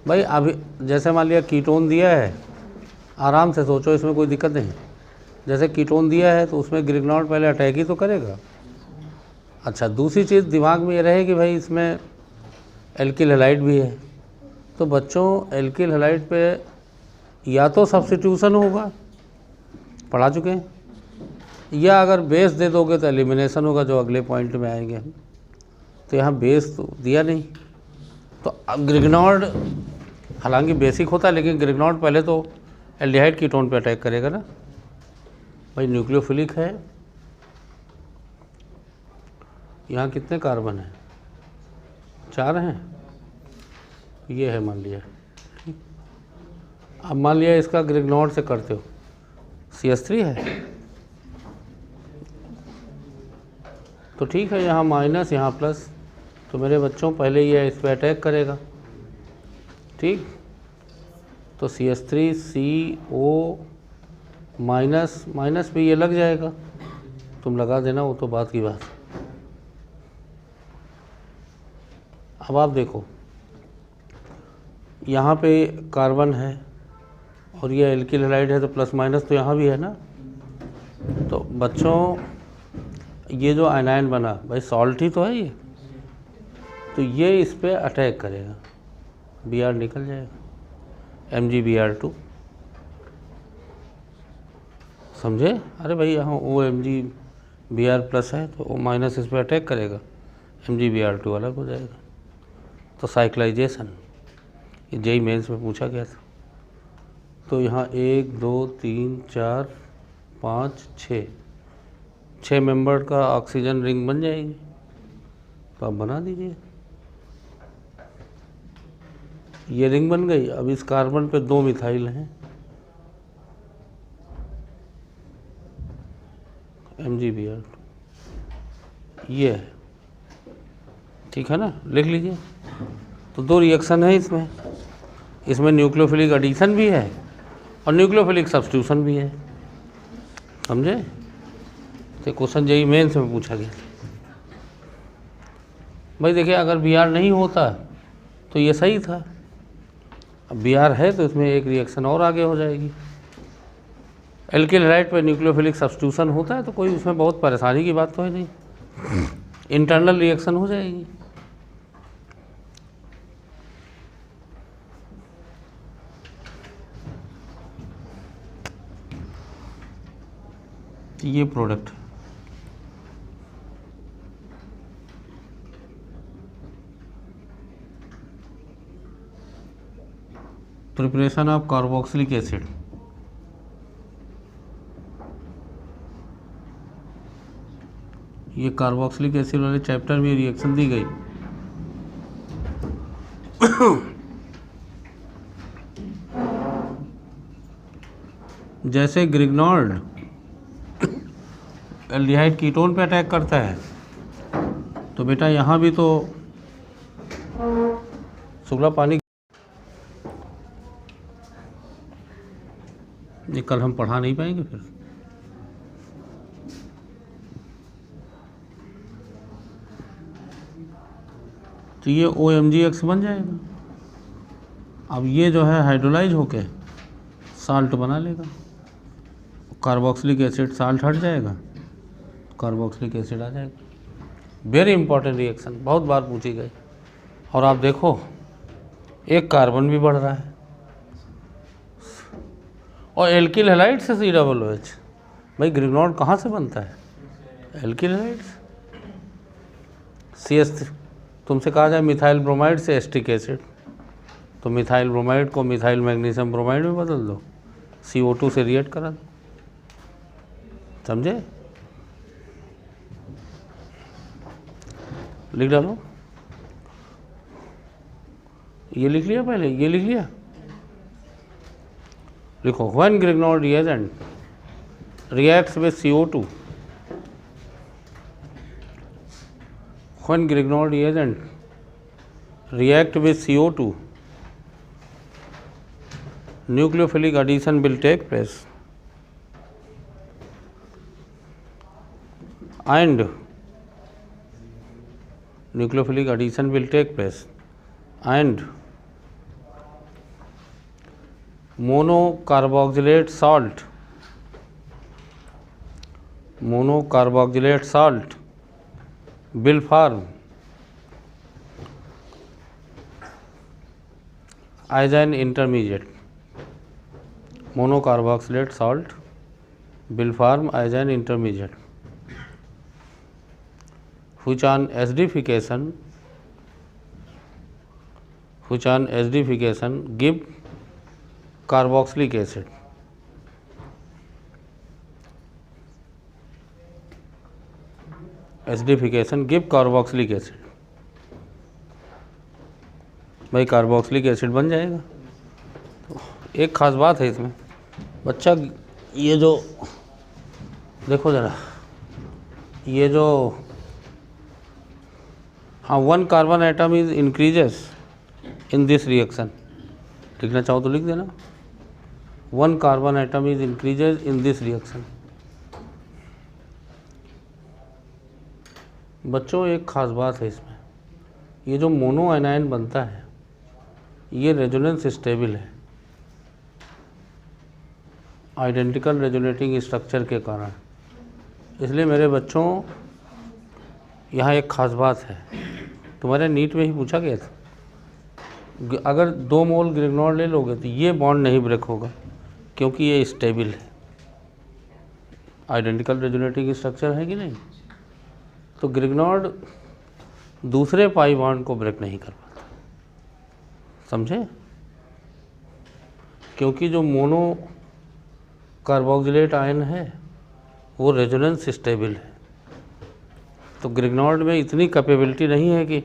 भाई अभी जैसे मान लिया कीटोन दिया है, आराम से सोचो, इसमें कोई दिक्कत नहीं। जैसे कीटोन दिया है तो उसमें ग्रिग्नॉर्ड पहले अटैक ही तो करेगा। अच्छा, दूसरी चीज़ दिमाग में ये रहे कि भाई इसमें एल्किल हैलाइड भी है, तो बच्चों एल्किल हैलाइड पे या तो सब्स्टिट्यूशन होगा, पढ़ा चुके हैं, या अगर बेस दे दोगे तो एलिमिनेशन होगा, जो अगले पॉइंट में आएंगे हम। तो यहाँ बेस तो दिया नहीं, तो अब ग्रिग्नॉर्ड हालांकि बेसिक होता है, लेकिन ग्रिग्नॉर्ड पहले तो एल्डिहाइड कीटोन पे अटैक करेगा ना। भाई न्यूक्लियोफिलिक है, यहाँ कितने कार्बन हैं? 4 हैं, ये है मान लिया। ठीक, अब मान लिया इसका ग्रिग्नॉर्ड से करते हो, CH3 है, तो ठीक है, यहाँ माइनस यहाँ प्लस, तो मेरे बच्चों पहले ये इस पर अटैक करेगा। ठीक, तो CH3CO माइनस माइनस भी ये लग जाएगा, तुम लगा देना, वो तो बात की बात। अब आप देखो, यहाँ पे कार्बन है और ये एल्किल हैलाइड है, तो प्लस माइनस तो यहाँ भी है ना। तो बच्चों ये जो आयनाइन बना, भाई सॉल्ट ही तो है ये, तो ये इस पे अटैक करेगा, Br निकल जाएगा, MgBr2, समझे? अरे भाई यहाँ OMgBr प्लस है तो O माइनस इस पे अटैक करेगा, MgBr2 अलग हो जाएगा। तो साइक्लाइजेशन ये जेई मेंस में पूछा गया था। तो यहाँ 1 2 3 4 5 6 मेंबर का ऑक्सीजन रिंग बन जाएगी, तो आप बना दीजिए। ये रिंग बन गई। अब इस कार्बन पे 2 मिथाइल हैं, MgBr2, ये है, ठीक है ना, लिख लीजिए। तो 2 रिएक्शन है इसमें न्यूक्लियोफिलिक एडिशन भी है और न्यूक्लियोफिलिक सब्स्टिट्यूशन भी है, समझे? तो क्वेश्चन जेई मेंस में पूछा गया। भाई देखिए, अगर Br नहीं होता तो ये सही था, अब Br है तो इसमें एक रिएक्शन और आगे हो जाएगी। एल्किल हैलाइड पर न्यूक्लियोफिलिक सब्स्टिट्यूशन होता है तो कोई उसमें बहुत परेशानी की बात तो है नहीं, इंटरनल रिएक्शन हो जाएगी। ये product preparation of carboxylic acid, ये कार्बोक्सिलिक एसिड वाले चैप्टर में रिएक्शन दी गई। जैसे ग्रिग्नॉर्ड एल्डिहाइड कीटोन पे अटैक करता है, तो बेटा यहाँ भी तो शुक्ला पानी, ये कल हम पढ़ा नहीं पाएंगे फिर। तो ये OMgX बन जाएगा। अब ये जो है हाइड्रोलाइज होके साल्ट बना लेगा, कार्बोक्सिलिक एसिड साल्ट हट जाएगा, कार्बोक्सिलिक एसिड आ जाएगा। वेरी इंपॉर्टेंट रिएक्शन, बहुत बार पूछी गई। और आप देखो, एक कार्बन भी बढ़ रहा है और एल्किल हैलाइड से COOH। भाई ग्रिग्नॉर्ड कहाँ से बनता है? एल्किल हैलाइड से। CH, तुमसे कहा जाए मिथाइल ब्रोमाइड से एस्टिक एसिड, तो मिथाइल ब्रोमाइड को मिथाइल मैग्नीशियम ब्रोमाइड में बदल दो, CO2 से रिएक्ट करा दो, समझे? लिख डालो, ये लिख लिया, पहले ये लिख लिया, लिखो when Grignard reagent reacts with CO2, when Grignard reagent react with CO2, nucleophilic addition will take place and nucleophilic addition will take place and monocarboxylate salt, monocarboxylate salt, will form, as an intermediate, monocarboxylate salt, Bilfarm as an intermediate, which on acidification give carboxylic acid. Acidification give carboxylic acid. भाई carboxylic acid बन जाएगा। तो एक ख़ास बात है इसमें बच्चा, ये जो देखो ज़रा, ये जो हाँ 1 carbon atom is increases in this reaction, लिखना चाहो तो लिख देना, 1 carbon atom is increases in this reaction. बच्चों एक ख़ास बात है इसमें, ये जो मोनो एनायन बनता है ये रेजोनेंस स्टेबल है, आइडेंटिकल रेजोनेटिंग स्ट्रक्चर के कारण। इसलिए मेरे बच्चों यहाँ एक ख़ास बात है, तुम्हारे नीट में ही पूछा गया था, अगर 2 मोल ग्रिग्नॉल ले लोगे तो ये बॉन्ड नहीं ब्रेक होगा क्योंकि ये स्टेबल है, आइडेंटिकल रेजोनेटिंग स्ट्रक्चर है कि नहीं। तो ग्रिग्नॉल दूसरे पाई बॉन्ड को ब्रेक नहीं कर पाता, समझे, क्योंकि जो मोनो कार्बोक्सिलेट आयन है वो रेजोनेंस स्टेबल है। तो ग्रिग्नॉल में इतनी कैपेबिलिटी नहीं है कि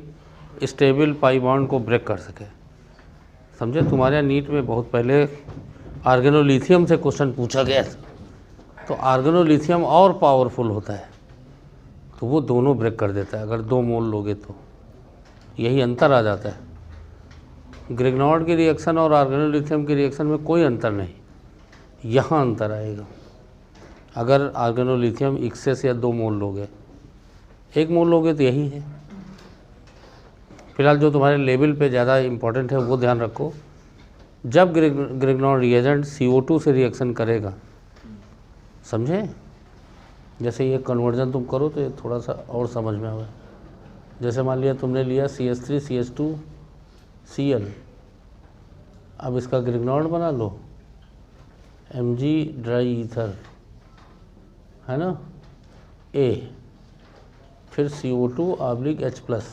स्टेबल पाई बॉन्ड को ब्रेक कर सके, समझे। तुम्हारे नीट में बहुत पहले आर्गेनोलिथियम से क्वेश्चन पूछा गया था, तो आर्गेनोलिथियम और पावरफुल होता है, तो वो दोनों ब्रेक कर देता है अगर 2 मोल लोगे तो। यही अंतर आ जाता है, ग्रिग्नॉल की रिएक्शन और आर्गेनोलिथियम की रिएक्शन में कोई अंतर नहीं, यहाँ अंतर आएगा। अगर आर्गेनोलिथियम एक्सेस या 2 मोल लोगे, 1 मोल लोगे तो यही है। फिलहाल जो तुम्हारे लेवल पे ज़्यादा इम्पोर्टेंट है वो ध्यान रखो, जब ग्रिग्नॉल रिएजेंट CO2 से रिएक्शन करेगा, समझे। जैसे ये कन्वर्जन तुम करो तो ये थोड़ा सा और समझ में आवे। जैसे मान लिया तुमने लिया CH3 CH2 Cl, अब इसका ग्रिग्नॉल बना लो, Mg ड्राई ईथर है ना, A, फिर CO2/H+,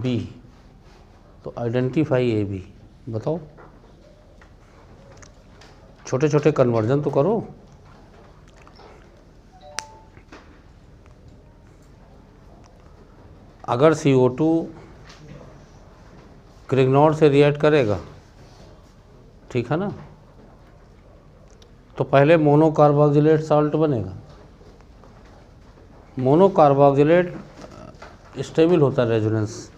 B, तो आइडेंटिफाई AB। बताओ, छोटे छोटे कन्वर्जन तो करो। अगर CO2 ग्रिग्नॉल से रिएक्ट करेगा, ठीक है ना, तो पहले मोनोकार्बोक्सिलेट सॉल्ट बनेगा। मोनोकार्बोक्सिलेट स्टेबल होता है रेजोनेंस,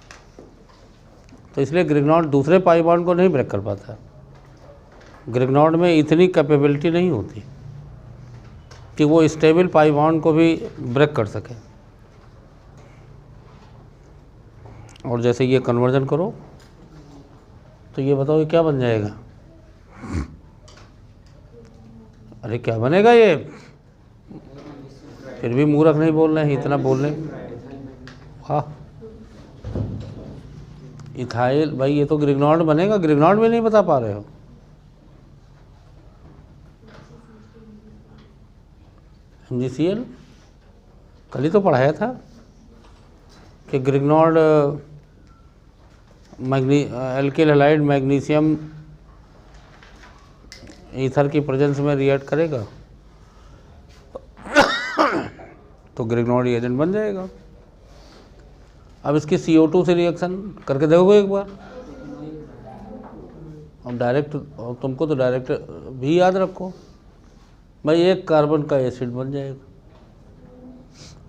तो इसलिए ग्रिग्नॉल दूसरे पाई बॉन्ड को नहीं ब्रेक कर पाता। ग्रिग्नॉल में इतनी कैपेबिलिटी नहीं होती कि वो स्टेबल पाई बॉन्ड को भी ब्रेक कर सके। और जैसे ये कन्वर्जन करो तो ये बताओ ये क्या बन जाएगा। अरे क्या बनेगा ये, फिर भी मूर्ख नहीं बोल रहे हैं, इतना बोल रहे हैं। हाँ इथाइल, भाई ये तो ग्रिग्नॉल बनेगा, ग्रिग्नॉल में नहीं बता पा रहे हो। MgCl कल ही तो पढ़ाया था कि ग्रिग्नॉल एल्किल हैलाइड मैग्नीशियम ईथर की प्रेजेंस में रिएक्ट करेगा तो ग्रिग्नॉल रिएजेंट बन जाएगा। अब इसकी CO2 से रिएक्शन करके देखो एक बार। अब डायरेक्ट, तुमको तो डायरेक्ट भी याद रखो भाई, 1 कार्बन का एसिड बन जाएगा,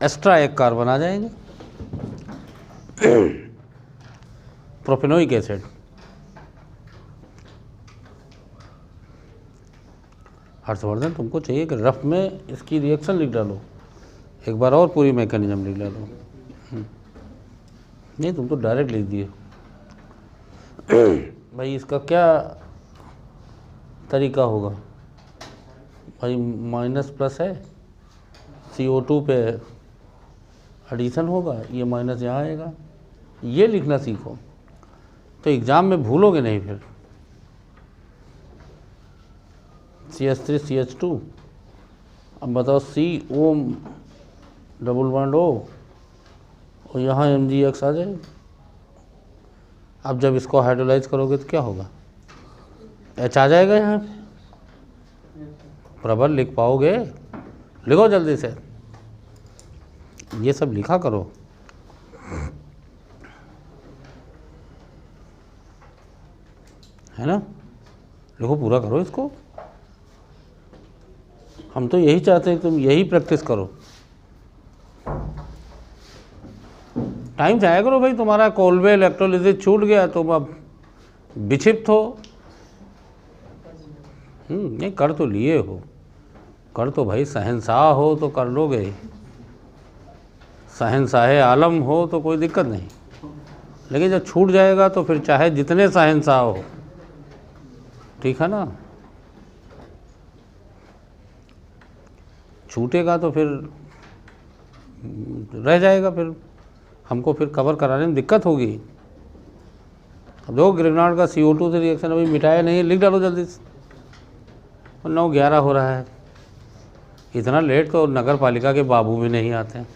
एक्स्ट्रा 1 कार्बन आ जाएंगे, प्रोपेनोइक एसिड। हर्षवर्धन तुमको चाहिए कि रफ में इसकी रिएक्शन लिख डालो, एक बार और पूरी मैकेनिज्म लिख डालो। नहीं तुम तो डायरेक्ट लिख दिए। भाई इसका क्या तरीका होगा भाई, माइनस प्लस है, CO2 पे एडिशन होगा, ये माइनस यहाँ आएगा, ये लिखना सीखो तो एग्ज़ाम में भूलोगे नहीं फिर। CH3 CH2, अब बताओ CO डबल बॉन्ड O और यहाँ MgX आ जाए। अब जब इसको हाइड्रोलाइज करोगे तो क्या होगा, H आ जाएगा यहाँ पे। प्रबल लिख पाओगे? लिखो जल्दी से, ये सब लिखा करो। है ना, लिखो, पूरा करो इसको। हम तो यही चाहते हैं तुम यही प्रैक्टिस करो। टाइम से आया करो भाई, तुम्हारा कोलवे इलेक्ट्रोलिसिस छूट गया, तुम अब विक्षिप्त हो। नहीं, कर तो लिए हो, कर तो भाई शहंशाह हो तो कर लोगे, शहंशाह आलम हो तो कोई दिक्कत नहीं, लेकिन जब छूट जाएगा तो फिर चाहे जितने शहंशाह हो, ठीक है ना, छूटेगा तो फिर रह जाएगा, फिर हमको फिर कवर कराने में दिक्कत होगी। अब देखो ग्रिग्नार्ड का CO2 से रिएक्शन अभी मिटाया नहीं, लिख डालो जल्दी से। 9:11 हो रहा है, इतना लेट तो नगर पालिका के बाबू भी नहीं आते हैं।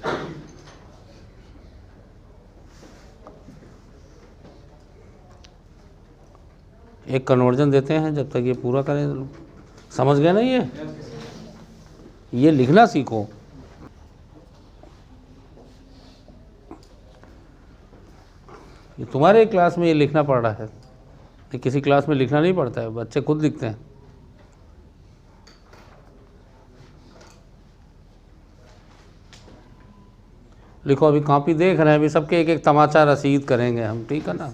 एक कन्वर्जन देते हैं जब तक ये पूरा करें। समझ गए ना, ये लिखना सीखो। ये तुम्हारे क्लास में ये लिखना पड़ रहा है, ये किसी क्लास में लिखना नहीं पड़ता है, बच्चे खुद लिखते हैं। लिखो, अभी कॉपी देख रहे हैं, अभी सबके एक एक तमाचा रसीद करेंगे हम, ठीक है ना।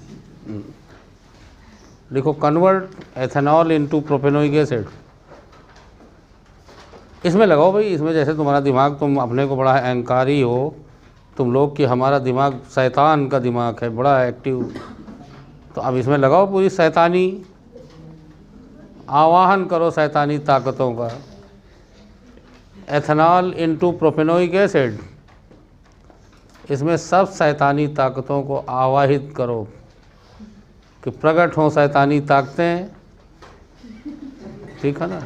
लिखो, convert ethanol into propanoic acid. इसमें लगाओ भाई, इसमें जैसे तुम्हारा दिमाग, तुम अपने को बड़ा अहंकारी हो तुम लोग कि हमारा दिमाग शैतान का दिमाग है, बड़ा एक्टिव, तो अब इसमें लगाओ पूरी शैतानी, आवाहन करो शैतानी ताकतों का। एथेनॉल इनटू प्रोपेनोइक एसिड, इसमें सब शैतानी ताकतों को आवाहित करो कि प्रकट हों शैतानी ताकतें, ठीक है ना,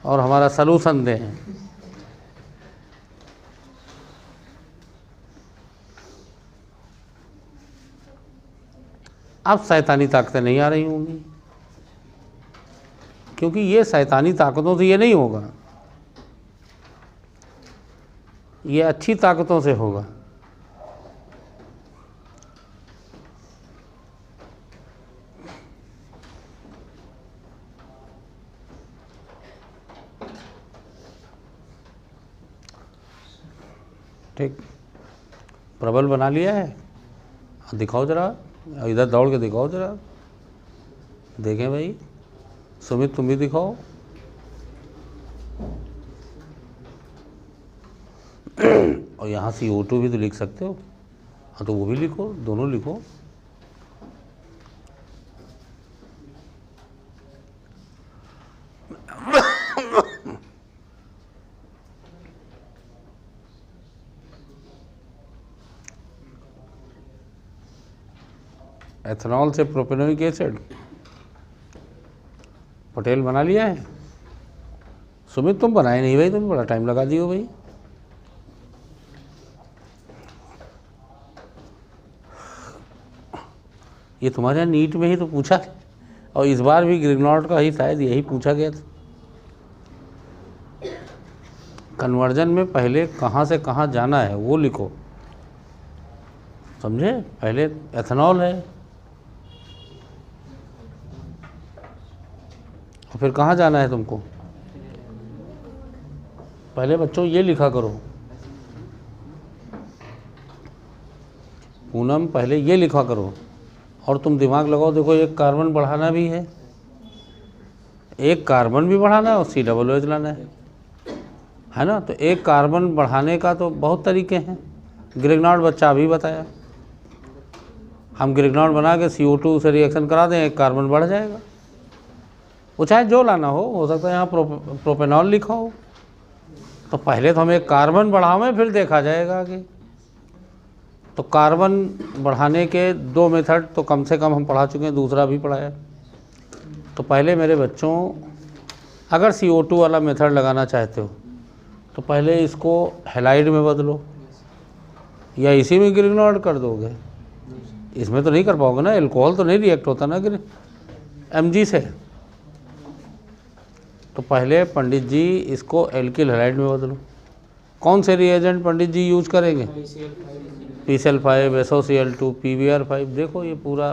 और हमारा सलूशन दें। अब शैतानी ताकतें नहीं आ रही होंगी, क्योंकि ये शैतानी ताकतों से ये नहीं होगा, ये अच्छी ताकतों से होगा। ठीक, प्रबल बना लिया है, दिखाओ जरा, इधर दौड़ के दिखाओ जरा, देखें भाई। सुमित तुम भी दिखाओ। और यहाँ CO2 भी तो लिख सकते हो, हाँ तो वो भी लिखो, दोनों लिखो। एथेनॉल से प्रोपेनोइक एसिड, पटेल बना लिया है। सुमित तुम बनाए नहीं भाई, तुम बड़ा टाइम लगा दियो भाई। ये तुम्हारे यहाँ नीट में ही तो पूछा, और इस बार भी ग्रिग्नार्ड का ही शायद यही पूछा गया था। कन्वर्जन में पहले कहाँ से कहाँ जाना है वो लिखो, समझे। पहले एथेनॉल है, और फिर कहाँ जाना है तुमको। पहले बच्चों ये लिखा करो, पूनम पहले ये लिखा करो, और तुम दिमाग लगाओ। देखो, एक कार्बन बढ़ाना भी है कार्बन भी बढ़ाना है और COOH लाना है ना। तो एक कार्बन बढ़ाने का तो बहुत तरीके हैं, ग्रिग्नार्ड बच्चा अभी बताया। हम ग्रिग्नॉन बना के CO2 से रिएक्शन करा दें, एक कार्बन बढ़ जाएगा। वो चाहे जो लाना हो सकता है यहाँ प्रोपेनॉल लिखा हो। तो पहले तो हम एक कार्बन बढ़ावें, फिर देखा जाएगा आगे। तो कार्बन बढ़ाने के 2 मेथड तो कम से कम हम पढ़ा चुके हैं, दूसरा भी पढ़ाया। तो पहले मेरे बच्चों, अगर CO2 वाला मेथड लगाना चाहते हो तो पहले इसको हैलाइड में बदलो, या इसी में ग्रिग्नॉन कर दोगे। इसमें तो नहीं कर पाओगे ना, एल्कोहल तो नहीं रिएक्ट होता ना Mg से। तो पहले पंडित जी इसको एल्किल हैलाइड में बदलो। कौन से रिएजेंट पंडित जी यूज करेंगे? PCl5, SOCl2, PBr5। देखो ये पूरा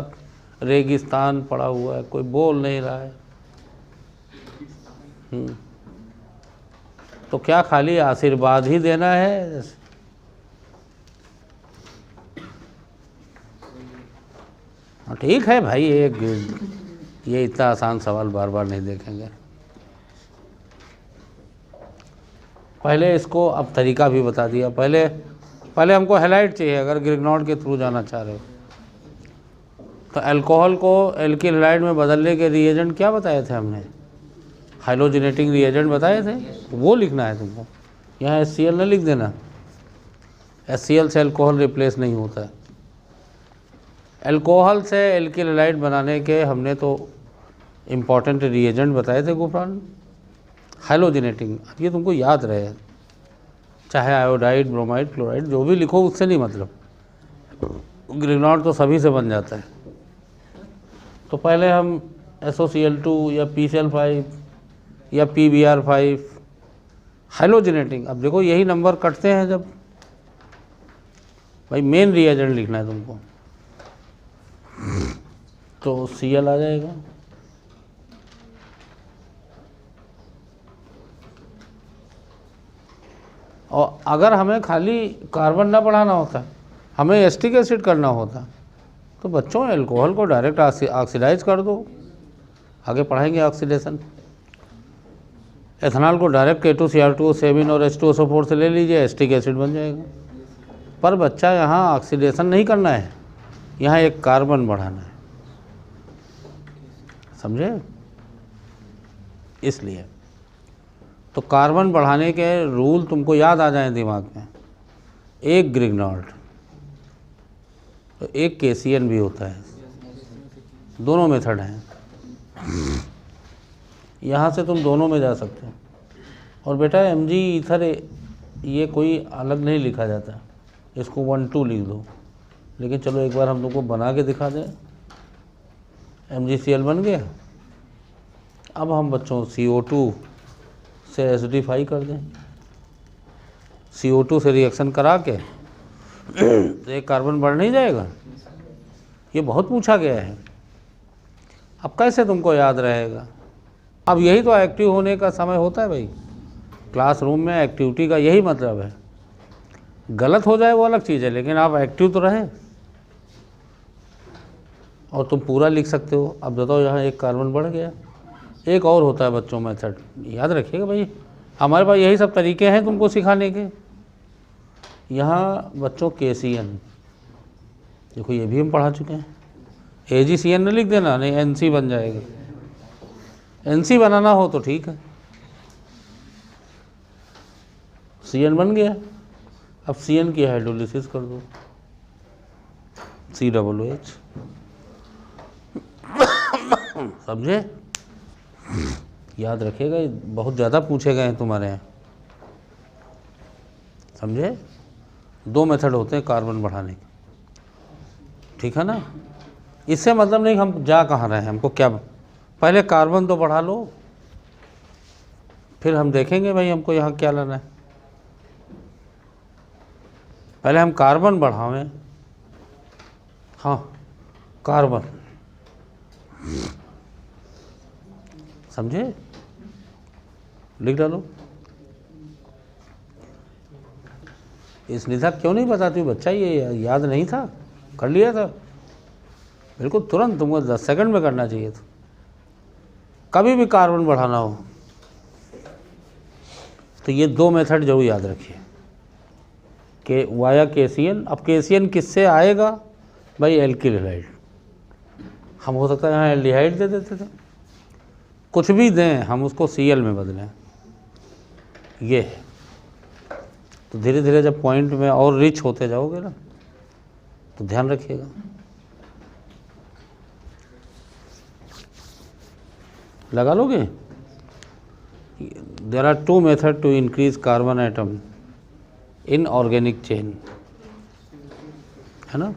रेगिस्तान पड़ा हुआ है, कोई बोल नहीं रहा है। तो क्या खाली आशीर्वाद ही देना है? ठीक है भाई, ये इतना आसान सवाल बार बार नहीं देखेंगे। पहले इसको अब तरीका भी बता दिया। पहले हमको हैलाइड चाहिए अगर ग्रिग्नॉन के थ्रू जाना चाह रहे हो। तो अल्कोहल को एल्किल हैलाइड में बदलने के रिएजेंट क्या बताए थे हमने? हाइलोजेनेटिंग रिएजेंट बताए थे, वो लिखना है तुमको। यहाँ HCl न लिख देना, HCl से अल्कोहल रिप्लेस नहीं होता है। अल्कोहल से एल्किल हैलाइड बनाने के हमने तो इम्पॉर्टेंट रिएजेंट बताए थे गुफरान, हाइलोजेनेटिंग। ये तुमको याद रहे, चाहे आयोडाइड, ब्रोमाइड, क्लोराइड जो भी लिखो, उससे नहीं मतलब। ग्रिग्नॉन तो सभी से बन जाता है। तो पहले हम SOCl2 या PCl5 या PBr5 हाइलोजेनेटिंग। अब देखो यही नंबर कटते हैं जब, भाई मेन रिएजेंट लिखना है तुमको। तो Cl आ जाएगा, और अगर हमें खाली कार्बन ना बढ़ाना होता, हमें एस्टिक एसिड करना होता, तो बच्चों अल्कोहल को डायरेक्ट ऑक्सीडाइज कर दो। आगे पढ़ाएंगे ऑक्सीडेशन। एथेनॉल को डायरेक्ट K2Cr2 सेविन और H2SO4 से ले लीजिए, एस्टिक एसिड बन जाएगा। पर बच्चा यहाँ ऑक्सीडेशन नहीं करना है, यहाँ एक कार्बन बढ़ाना है, समझे? इसलिए तो कार्बन बढ़ाने के रूल तुमको याद आ जाए दिमाग में। एक ग्रिग्नॉन तो एक KCN भी होता है, दोनों मेथड हैं। यहाँ से तुम दोनों में जा सकते हो। और बेटा Mg ईथर ये कोई अलग नहीं लिखा जाता, इसको 1,2 लिख दो। लेकिन चलो एक बार हम तुमको बना के दिखा दें। MgCl बन गया। अब हम बच्चों CO2 से एसिडिफाई कर दें, CO2 से रिएक्शन करा के तो एक कार्बन बढ़ नहीं जाएगा। ये बहुत पूछा गया है। अब कैसे तुमको याद रहेगा? अब यही तो एक्टिव होने का समय होता है भाई। क्लासरूम में एक्टिविटी का यही मतलब है। गलत हो जाए वो अलग चीज़ है, लेकिन आप एक्टिव तो रहे और तुम पूरा लिख सकते हो। अब बताओ यहाँ एक कार्बन बढ़ गया। एक और होता है बच्चों मेथड, याद रखिएगा भाई, हमारे पास यही सब तरीके हैं तुमको सिखाने के। यहाँ बच्चों KCN, देखो ये भी हम पढ़ा चुके हैं। AgCN न लिख देना, नहीं NC बन जाएगा। NC बनाना हो तो ठीक है, CN बन गया। अब CN की हाइड्रोलिसिस कर दो, COOH। समझे? याद रखिएगा, बहुत ज़्यादा पूछे गए हैं तुम्हारे यहाँ, समझे? 2 मेथड होते हैं कार्बन बढ़ाने के, ठीक है ना? इससे मतलब नहीं हम जा कहाँ रहे हैं, हमको क्या, पहले कार्बन तो बढ़ा लो, फिर हम देखेंगे भाई हमको यहाँ क्या लाना है। पहले हम कार्बन बढ़ावें। हाँ, कार्बन, समझे? लिख डालो। इस निधा क्यों नहीं बताती बच्चा? ये याद नहीं था, कर लिया था बिल्कुल तुरंत। तुमको 10 सेकंड में करना चाहिए था। कभी भी कार्बन बढ़ाना हो तो ये 2 मेथड जरूर याद रखिए, कि वाया KCN। अब KCN किससे आएगा, भाई एल्किल हैलाइड, हम हो सकता है यहाँ एल्डिहाइड दे देते थे, कुछ भी दें हम उसको Cl में बदलें, ये है। तो धीरे धीरे जब पॉइंट में और रिच होते जाओगे ना तो ध्यान रखिएगा। लगा लोगे? There are 2 method to increase carbon atom in organic chain, है ना?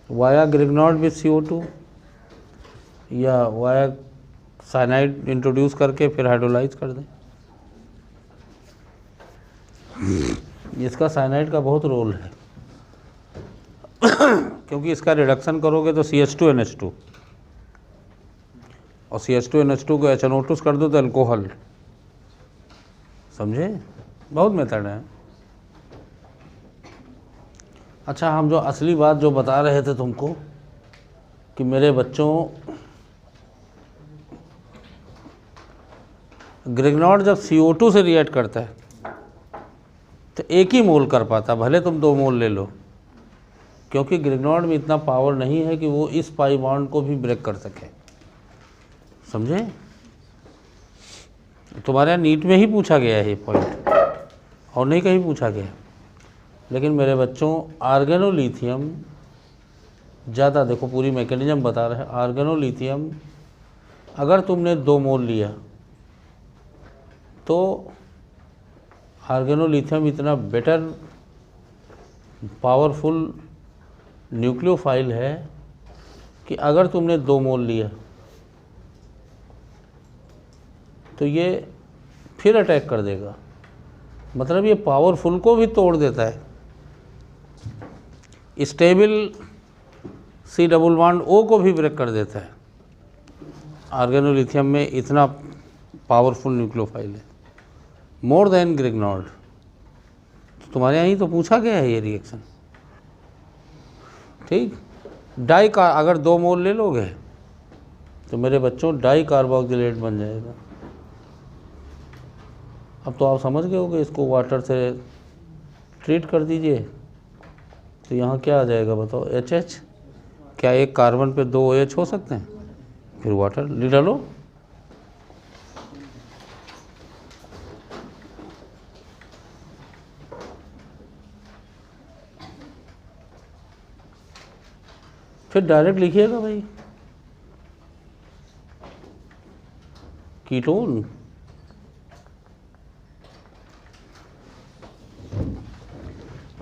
वाया ग्रिग्नॉर्ड विथ CO2 या वाया साइनाइड इंट्रोड्यूस करके फिर हाइड्रोलाइज कर दें। इसका साइनाइड का बहुत रोल है क्योंकि इसका रिडक्शन करोगे तो CH2NH2 और CH2NH2 को HNO2 कर दो तो अल्कोहल। समझे? बहुत मेथड है। अच्छा, हम जो असली बात जो बता रहे थे तुमको कि मेरे बच्चों, ग्रिग्नॉर्ड जब CO2 से रिएक्ट करता है तो 1 ही मोल कर पाता, भले तुम 2 मोल ले लो, क्योंकि ग्रिग्नॉर्ड में इतना पावर नहीं है कि वो इस पाई बॉन्ड को भी ब्रेक कर सके। समझे? तुम्हारे यहाँ नीट में ही पूछा गया है ये पॉइंट और नहीं कहीं पूछा गया। लेकिन मेरे बच्चों, आर्गेनोलिथियम ज़्यादा, देखो पूरी मैकेनिज्म बता रहे हैं। आर्गेनोलिथियम अगर तुमने 2 मोल लिया तो आर्गेनोलिथियम इतना बेटर पावरफुल न्यूक्लियोफाइल है कि अगर तुमने 2 मोल लिया तो ये फिर अटैक कर देगा। मतलब ये पावरफुल को भी तोड़ देता है। Stable C double bond O को भी ब्रेक कर देता है। आर्गेनोलिथियम में इतना पावरफुल न्यूक्लियोफाइल है, मोर देन ग्रिग्नॉर्ड। तो तुम्हारे यहाँ ही तो पूछा गया है ये रिएक्शन। ठीक, डाई का अगर 2 मोल ले लोगे तो मेरे बच्चों डाई कार्बोक्सिलेट बन जाएगा। अब तो आप समझ गए होगे, इसको वाटर से ट्रीट कर दीजिए तो यहाँ क्या आ जाएगा बताओ? HH। क्या एक कार्बन पे 2 OH हो सकते हैं? फिर वाटर ले डालो। फिर डायरेक्ट लिखिएगा भाई, कीटोन।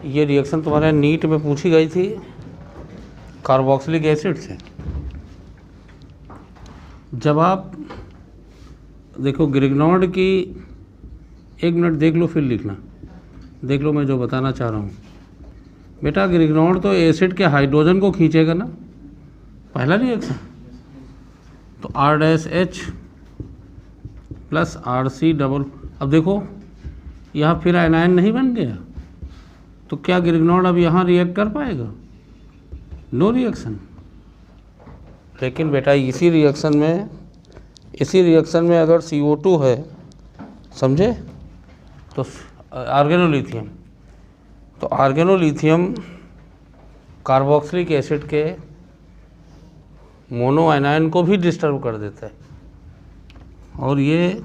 ये रिएक्शन तुम्हारे नीट में पूछी गई थी कार्बोक्सिलिक एसिड से। जब आप देखो ग्रिग्नॉर्ड की, 1 मिनट देख लो फिर लिखना, देख लो मैं जो बताना चाह रहा हूँ। बेटा ग्रिग्नॉर्ड तो एसिड के हाइड्रोजन को खींचेगा ना, पहला रिएक्शन। तो R-H प्लस RC डबल। अब देखो यहाँ फिर आयनायन नहीं बन गया, तो क्या ग्रिग्नॉर्ड अब यहाँ रिएक्ट कर पाएगा? No reaction. लेकिन बेटा इसी रिएक्शन में अगर CO2 है, समझे, तो आर्गेनोलिथियम, तो आर्गेनोलिथियम कार्बोक्सिलिक एसिड के मोनो आयनायन को भी डिस्टर्ब कर देता है। और ये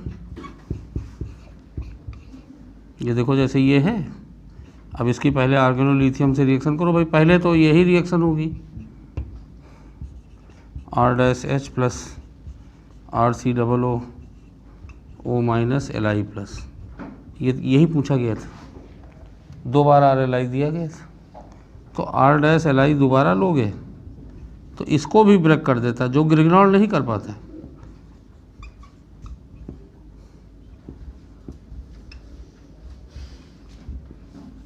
देखो जैसे ये है, अब इसकी पहले आर्गेनोलिथियम से रिएक्शन करो भाई, पहले तो यही रिएक्शन होगी, R-H plus RC double O minus Li plus. यही पूछा गया था, 2 बार RLi दिया गया था। तो R-Li दोबारा लोगे तो इसको भी ब्रेक कर देता है, जो ग्रिग्नॉर्ड नहीं कर पाता है।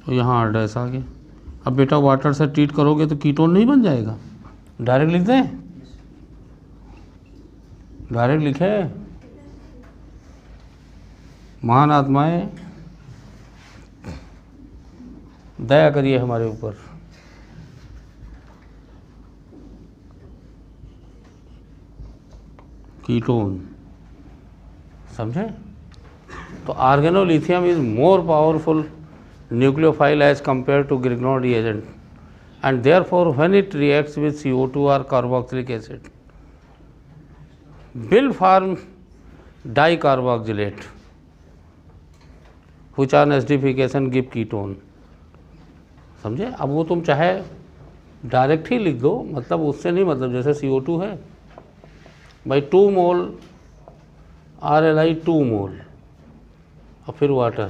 तो यहाँ R- आ गया। अब बेटा वाटर से ट्रीट करोगे तो कीटोन नहीं बन जाएगा? डायरेक्ट लिख दें? डायरेक्ट लिखे? महान आत्माएं दया करिए हमारे ऊपर। कीटोन, समझे? तो organolithium is more powerful nucleophile as compared to Grignard reagent, and therefore when it reacts with CO2 or carboxylic acid will form dicarboxylate which on acidification give ketone. समझे? अब वो तुम चाहे डायरेक्ट ही लिख दो, मतलब उससे नहीं, मतलब जैसे CO2 है भाई 2 मोल RLi 2 मोल और फिर वाटर,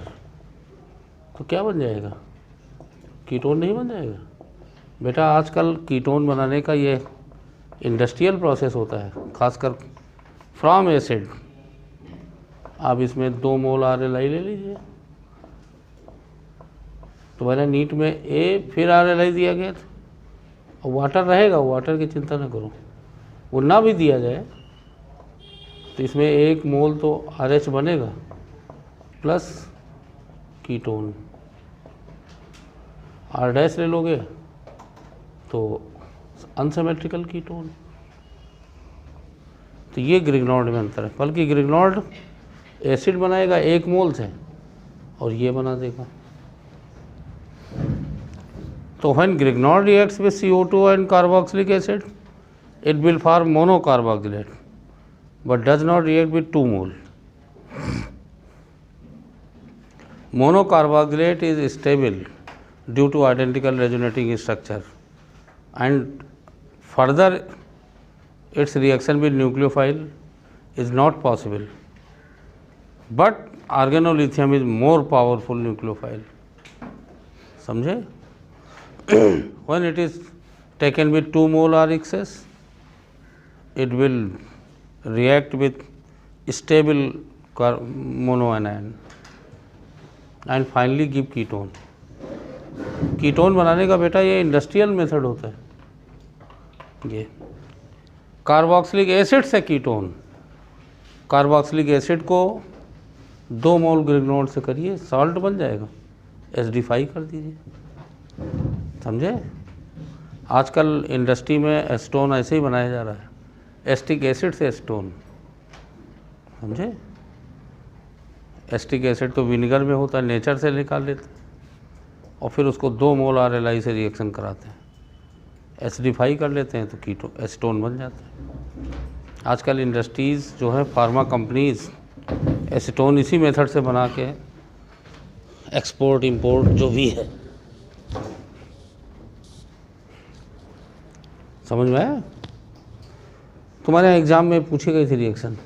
तो क्या बन जाएगा? कीटोन नहीं बन जाएगा बेटा। आजकल कीटोन बनाने का ये इंडस्ट्रियल प्रोसेस होता है, खासकर फ्रॉम एसिड। आप इसमें 2 मोल RLi ले लीजिए, तो मैंने नीट में A फिर RLi दिया गया था, और वाटर रहेगा, वाटर की चिंता न करो। वो ना भी दिया जाए तो इसमें 1 मोल तो RH बनेगा प्लस कीटोन, R डैश ले लोगे तो अनसिमेट्रिकल कीटोन। तो ये ग्रिग्नॉर्ड में अंतर है, बल्कि ग्रिग्नॉर्ड एसिड बनाएगा 1 मोल से और ये बना देगा। तो when Grignard reacts with CO2 and carboxylic acid, it will form monocarboxylate, but does not react with 2 mole. Monocarboxylate is stable due to identical resonating structure, and further its reaction with nucleophile is not possible, but organolithium is more powerful nucleophile. समझे? When it is taken with 2 mole or excess, it will react with stable monoanion and finally give ketone. Ketone बनाने का बेटा ये industrial method होता है। ये carboxylic acid से ketone, carboxylic acid को 2 मोल ग्रिग्नॉर्ड से करिए, सॉल्ट बन जाएगा, एसिडिफाई कर दीजिए। समझे? आजकल इंडस्ट्री में एस्टोन ऐसे ही बनाया जा रहा है, एस्टिक एसिड से एस्टोन। समझे? एस्टिक एसिड तो विनेगर में होता है, नेचर से निकाल लेते हैं और फिर उसको 2 मोल RLi से रिएक्शन कराते हैं, एसिडिफाई कर लेते हैं, तो कीटो एस्टोन बन जाता है। आजकल इंडस्ट्रीज़ जो है, फार्मा कंपनीज़ एसीटोन इसी मेथड से बना के एक्सपोर्ट इंपोर्ट जो भी है। समझ में आया? तुम्हारे एग्ज़ाम में पूछी गई थी रिएक्शन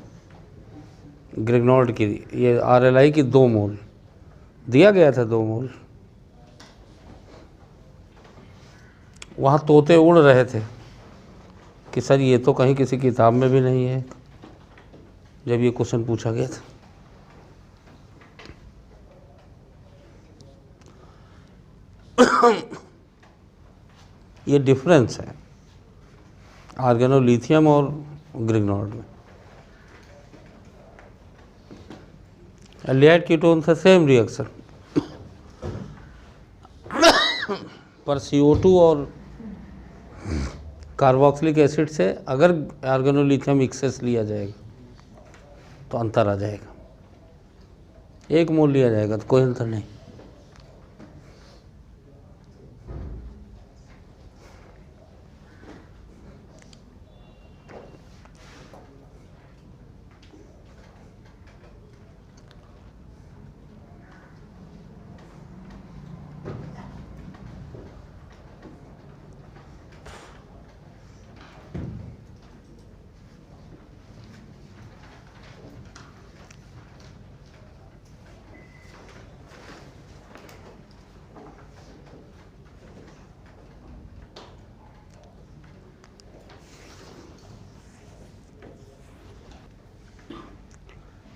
ग्रिग्नॉर्ड की, ये RLi की 2 मोल दिया गया था, 2 मोल। वहाँ तोते उड़ रहे थे कि सर ये तो कहीं किसी किताब में भी नहीं है, जब ये क्वेश्चन पूछा गया था। ये डिफरेंस है ऑर्गेनोलिथियम और ग्रिग्नॉर्ड में। एल्डिहाइड कीटोन से सेम रिएक्शन, पर CO2 और कार्बोक्सिलिक एसिड से अगर ऑर्गेनोलिथियम एक्सेस लिया जाएगा तो अंतर आ जाएगा, 1 मोल लिया जाएगा तो कोई अंतर नहीं।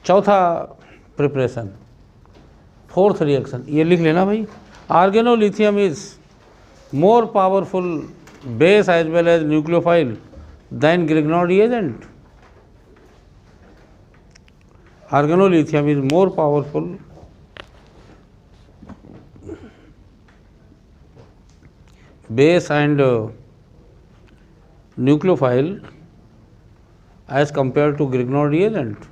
चौथा प्रिपरेशन, 4th रिएक्शन, ये लिख लेना भाई। Organolithium is more powerful base as well as nucleophile than Grignard reagent. Organolithium is more powerful base and nucleophile as compare to Grignard reagent.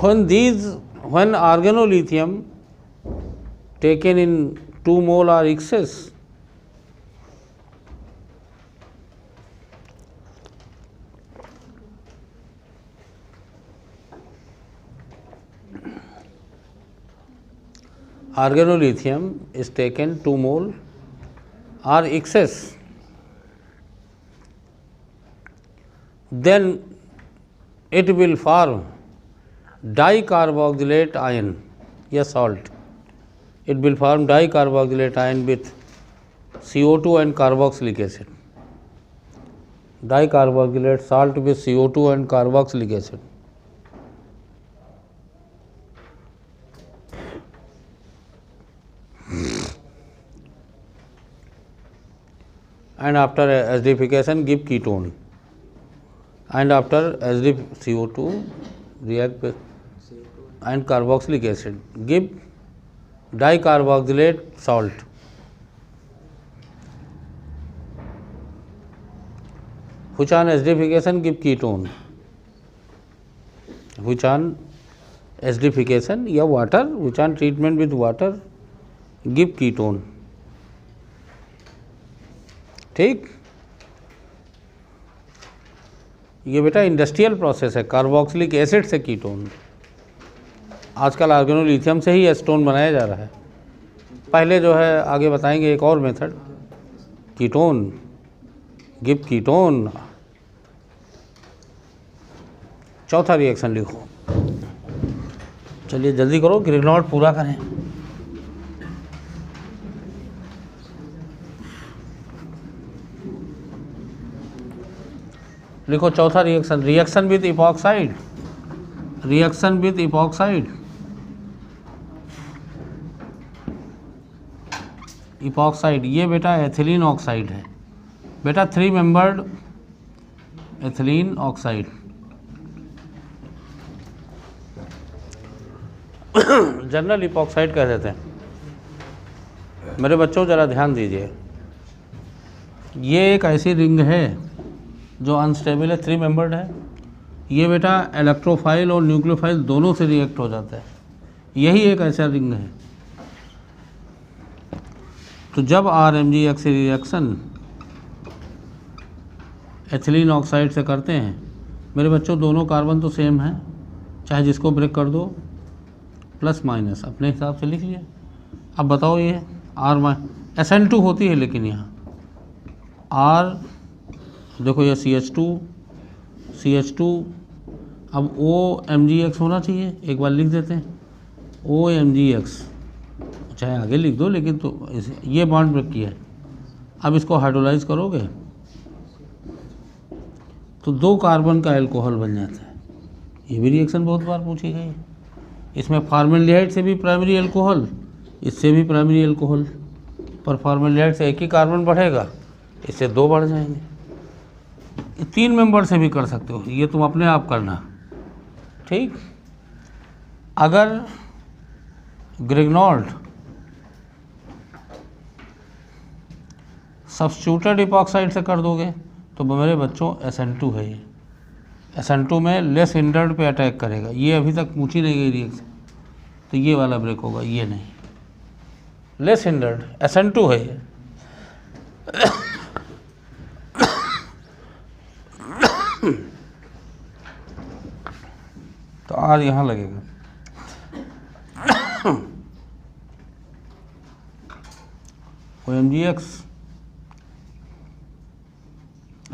when organolithium taken in 2 mole are excess, organolithium is taken 2 mole or excess, then it will form dicarboxylate ion, a salt. It will form dicarboxylate ion with CO2 and carboxylic acid. Dicarboxylate salt with CO2 and carboxylic acid. And after acidification give ketone, and after CO2 react with and carboxylic acid give dicarboxylate salt. Which on acidification give ketone, which on acidification या water, which on treatment with water give ketone. ठीक, ये बेटा industrial process है, carboxylic acid से ketone. आजकल organolithium से ही Aston बनाया जा रहा है। पहले जो है आगे बताएंगे एक और मेथड, कीटोन गिव कीटोन। चौथा रिएक्शन लिखो, चलिए जल्दी करो, ग्रिग्नॉल्ड पूरा करें। लिखो चौथा reaction, reaction with epoxide, reaction with epoxide, epoxide ये बेटा एथिलीन ऑक्साइड है बेटा, 3 membered ethylene oxide. General epoxide कह देते हैं। मेरे बच्चों ज़रा ध्यान दीजिए, ये एक ऐसी रिंग है जो अनस्टेबल है, 3 मेंबर्ड है। ये बेटा इलेक्ट्रोफाइल और न्यूक्लियोफाइल दोनों से रिएक्ट हो जाता है, यही एक ऐसा रिंग है। तो जब RMgX रिएक्शन एथिलीन ऑक्साइड से करते हैं, मेरे बच्चों दोनों कार्बन तो सेम है, चाहे जिसको ब्रेक कर दो, प्लस माइनस अपने हिसाब से लिख लिया। अब बताओ ये SN2 होती है, लेकिन यहाँ R देखो ये CH2 अब OMgX होना चाहिए, एक बार लिख देते हैं OMgX, चाहे आगे लिख दो, लेकिन तो ये बॉन्ड ब्रेक किया है। अब इसको हाइड्रोलाइज करोगे तो 2 कार्बन का अल्कोहल बन जाता है। ये भी रिएक्शन बहुत बार पूछी गई। इसमें फॉर्मेल्डिहाइड से भी प्राइमरी अल्कोहल, इससे भी प्राइमरी अल्कोहल, पर फॉर्मेल्डिहाइड से एक ही कार्बन बढ़ेगा, इससे 2 बढ़ जाएंगे। 3 मेंबर से भी कर सकते हो, ये तुम अपने आप करना। ठीक, अगर ग्रिग्नॉल्ड सब्स्टिट्यूटेड इपॉक्साइड से कर दोगे तो मेरे बच्चों SN2 है। ये SN2 में लेस हिंडर्ड पे अटैक करेगा। ये अभी तक पूछी नहीं गई रिएक्शन, तो ये वाला ब्रेक होगा, ये नहीं। लेस हिंडर्ड SN2 है ये। तो R यहाँ लगेगा। OMgX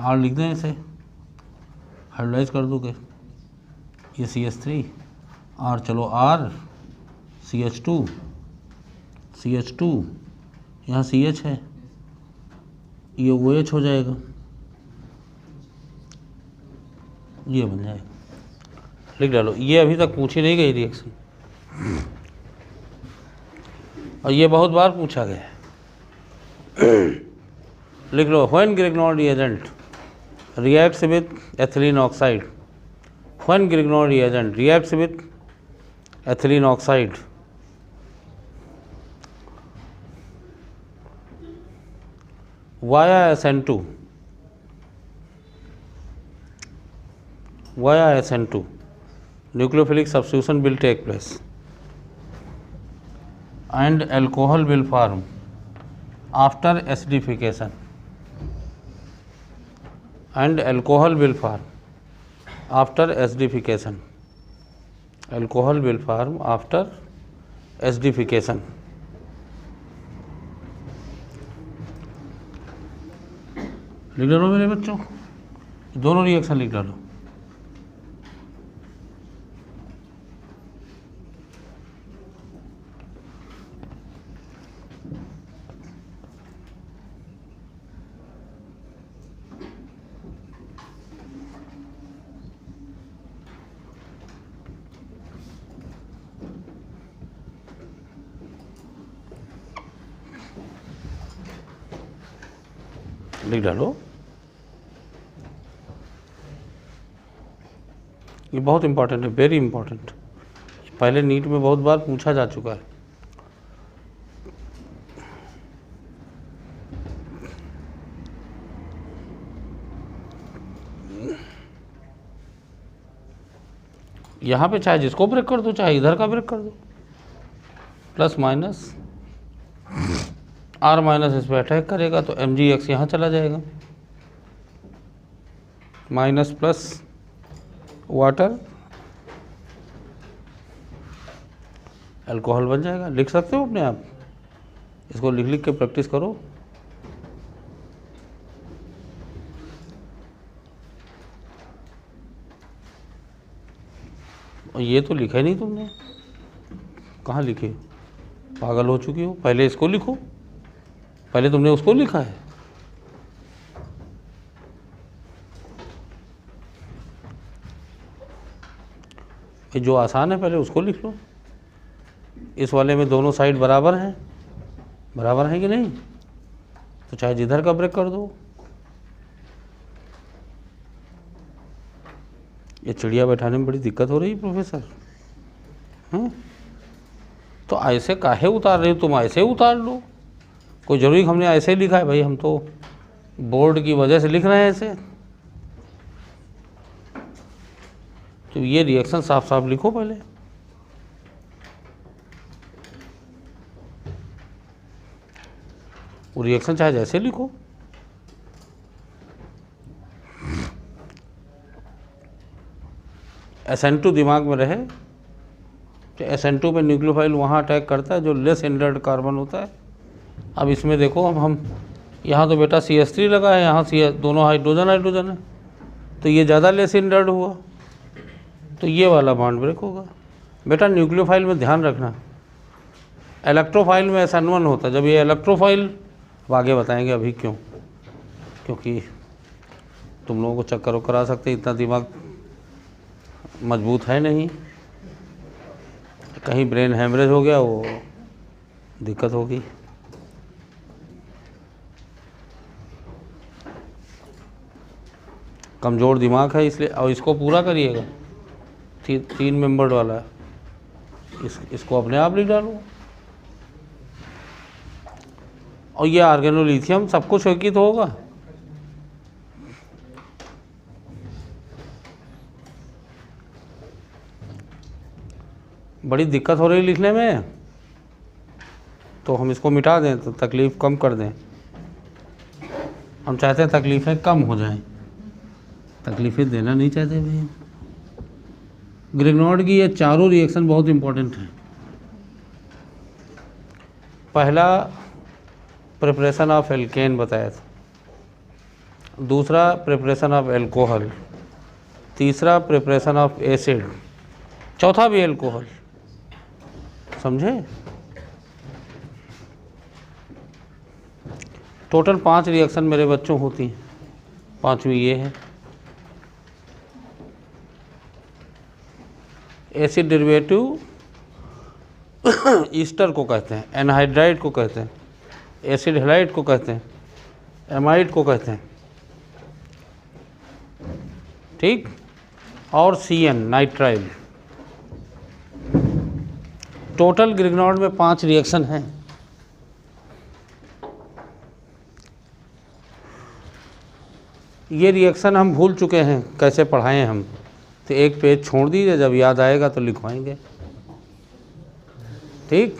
R लिख दें, इसे हाइड्रोलाइज कर दोगे, ये CH3 R, चलो R CH2 यहाँ CH है, ये OH हो जाएगा, ये बन जाएगा। लिख डालो, ये अभी तक पूछी नहीं गई रिएक्शन, और ये बहुत बार पूछा गया है। लिख लो, when Grignard reagent reacts with ethylene oxide, when Grignard reagent reacts with ethylene oxide, via SN2, nucleophilic substitution will take place and alcohol will form after acidification, and alcohol will form after acidification, alcohol will form after acidification. लिख डालो मेरे बच्चों, दोनों reaction लिख डालो। लिख डालो। ये बहुत इंपॉर्टेंट है, वेरी इंपॉर्टेंट। पहले नीट में बहुत बार पूछा जा चुका है। यहाँ पे चाहे जिसको ब्रेक कर दो, चाहे इधर का ब्रेक कर दो, प्लस माइनस आर माइनस इस पर अटैक करेगा तो एम जी एक्स यहाँ चला जाएगा, माइनस प्लस वाटर अल्कोहल बन जाएगा। लिख सकते हो अपने आप, इसको लिख लिख के प्रैक्टिस करो। और ये तो लिखा ही नहीं तुमने, कहाँ लिखे? पागल हो चुकी हो। पहले इसको लिखो, पहले तुमने उसको लिखा है। ये जो आसान है पहले उसको लिख लो। इस वाले में दोनों साइड बराबर हैं, बराबर हैं कि नहीं? तो चाहे जिधर का ब्रेक कर दो। ये चिड़िया बैठाने में बड़ी दिक्कत हो रही है प्रोफेसर, हैं? तो ऐसे काहे उतार रहे हो तुम? ऐसे उतार लो, कोई ज़रूरी हमने ऐसे लिखा है भाई, हम तो बोर्ड की वजह से लिख रहे हैं ऐसे। तो ये रिएक्शन साफ साफ लिखो पहले। वो रिएक्शन चाहे जैसे लिखो। SN2 दिमाग में रहे तो SN2 पे न्यूक्लियोफाइल वहाँ अटैक करता है जो लेस इंडर्ड कार्बन होता है। अब इसमें देखो, अब हम यहाँ तो बेटा CH3 लगा है, यहाँ दोनों हाइड्रोजन हाइड्रोजन है, तो ये ज़्यादा लेस इंडर्ड हुआ, तो ये वाला बॉन्ड ब्रेक होगा। बेटा न्यूक्लियोफाइल में ध्यान रखना, इलेक्ट्रोफाइल में SN1 होता है। जब ये इलेक्ट्रोफाइल, अब आगे बताएंगे अभी क्यों, क्योंकि तुम लोगों को चक्कर वक्कर आ सकते, इतना दिमाग मजबूत है नहीं, कहीं ब्रेन हेमरेज हो गया, वो दिक्कत होगी। कमज़ोर दिमाग है इसलिए। और इसको पूरा करिएगा, 3 मेंबर्ड वाला है, इसको अपने आप लिख डालो। और ये आर्गेनोलिथियम सब कुछ एक ही तो होगा। बड़ी दिक्कत हो रही लिखने में, तो हम इसको मिटा दें तो तकलीफ़ कम कर दें। हम चाहते हैं तकलीफ़ें कम हो जाएं, तकलीफ़ें देना नहीं चाहते भाई। ग्रिग्नॉर्ड की ये चारों रिएक्शन बहुत इंपॉर्टेंट हैं। पहला प्रिपरेशन ऑफ एल्केन बताया था, दूसरा प्रिपरेशन ऑफ एल्कोहल, तीसरा प्रिपरेशन ऑफ एसिड, चौथा भी एल्कोहल। समझे? टोटल 5 रिएक्शन मेरे बच्चों होती हैं, 5वीं ये है। एसिड डेरिवेटिव ईस्टर को कहते हैं, एनहाइड्राइड को कहते हैं, एसिड हैलाइड को कहते हैं, एमाइड को कहते हैं, ठीक। और CN नाइट्राइल। टोटल ग्रिग्नॉर्ड में 5 रिएक्शन हैं। ये रिएक्शन हम भूल चुके हैं कैसे पढ़ाएं हम, तो एक पेज छोड़ दीजिए, जब याद आएगा तो लिखवाएंगे। ठीक,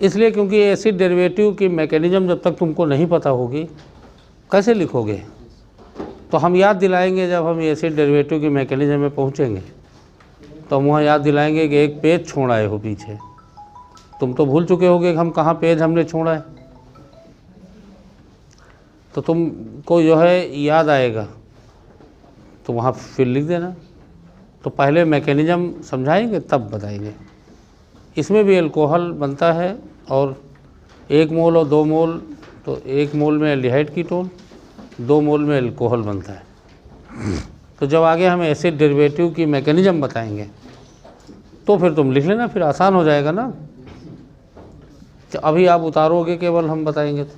इसलिए क्योंकि एसिड डेरिवेटिव की मैकेनिज्म जब तक तुमको नहीं पता होगी कैसे लिखोगे। तो हम याद दिलाएंगे, जब हम एसिड डेरिवेटिव की मैकेनिज्म में पहुंचेंगे तो हम वहाँ याद दिलाएंगे कि एक पेज छोड़ आए हो पीछे। तुम तो भूल चुके होगे कि हम कहाँ पेज हमने छोड़ा है, तो तुमको जो है याद आएगा तो वहाँ फिर लिख देना। तो पहले मैकेनिज्म समझाएंगे तब बताएंगे। इसमें भी अल्कोहल बनता है, और 1 मोल और 2 मोल, तो 1 मोल में एल्डिहाइड कीटोन, 2 मोल में अल्कोहल बनता है। तो जब आगे हम एसिड डेरिवेटिव की मैकेनिज्म बताएंगे तो फिर तुम लिख लेना, फिर आसान हो जाएगा ना। तो अभी आप उतारोगे केवल, हम बताएंगे तो,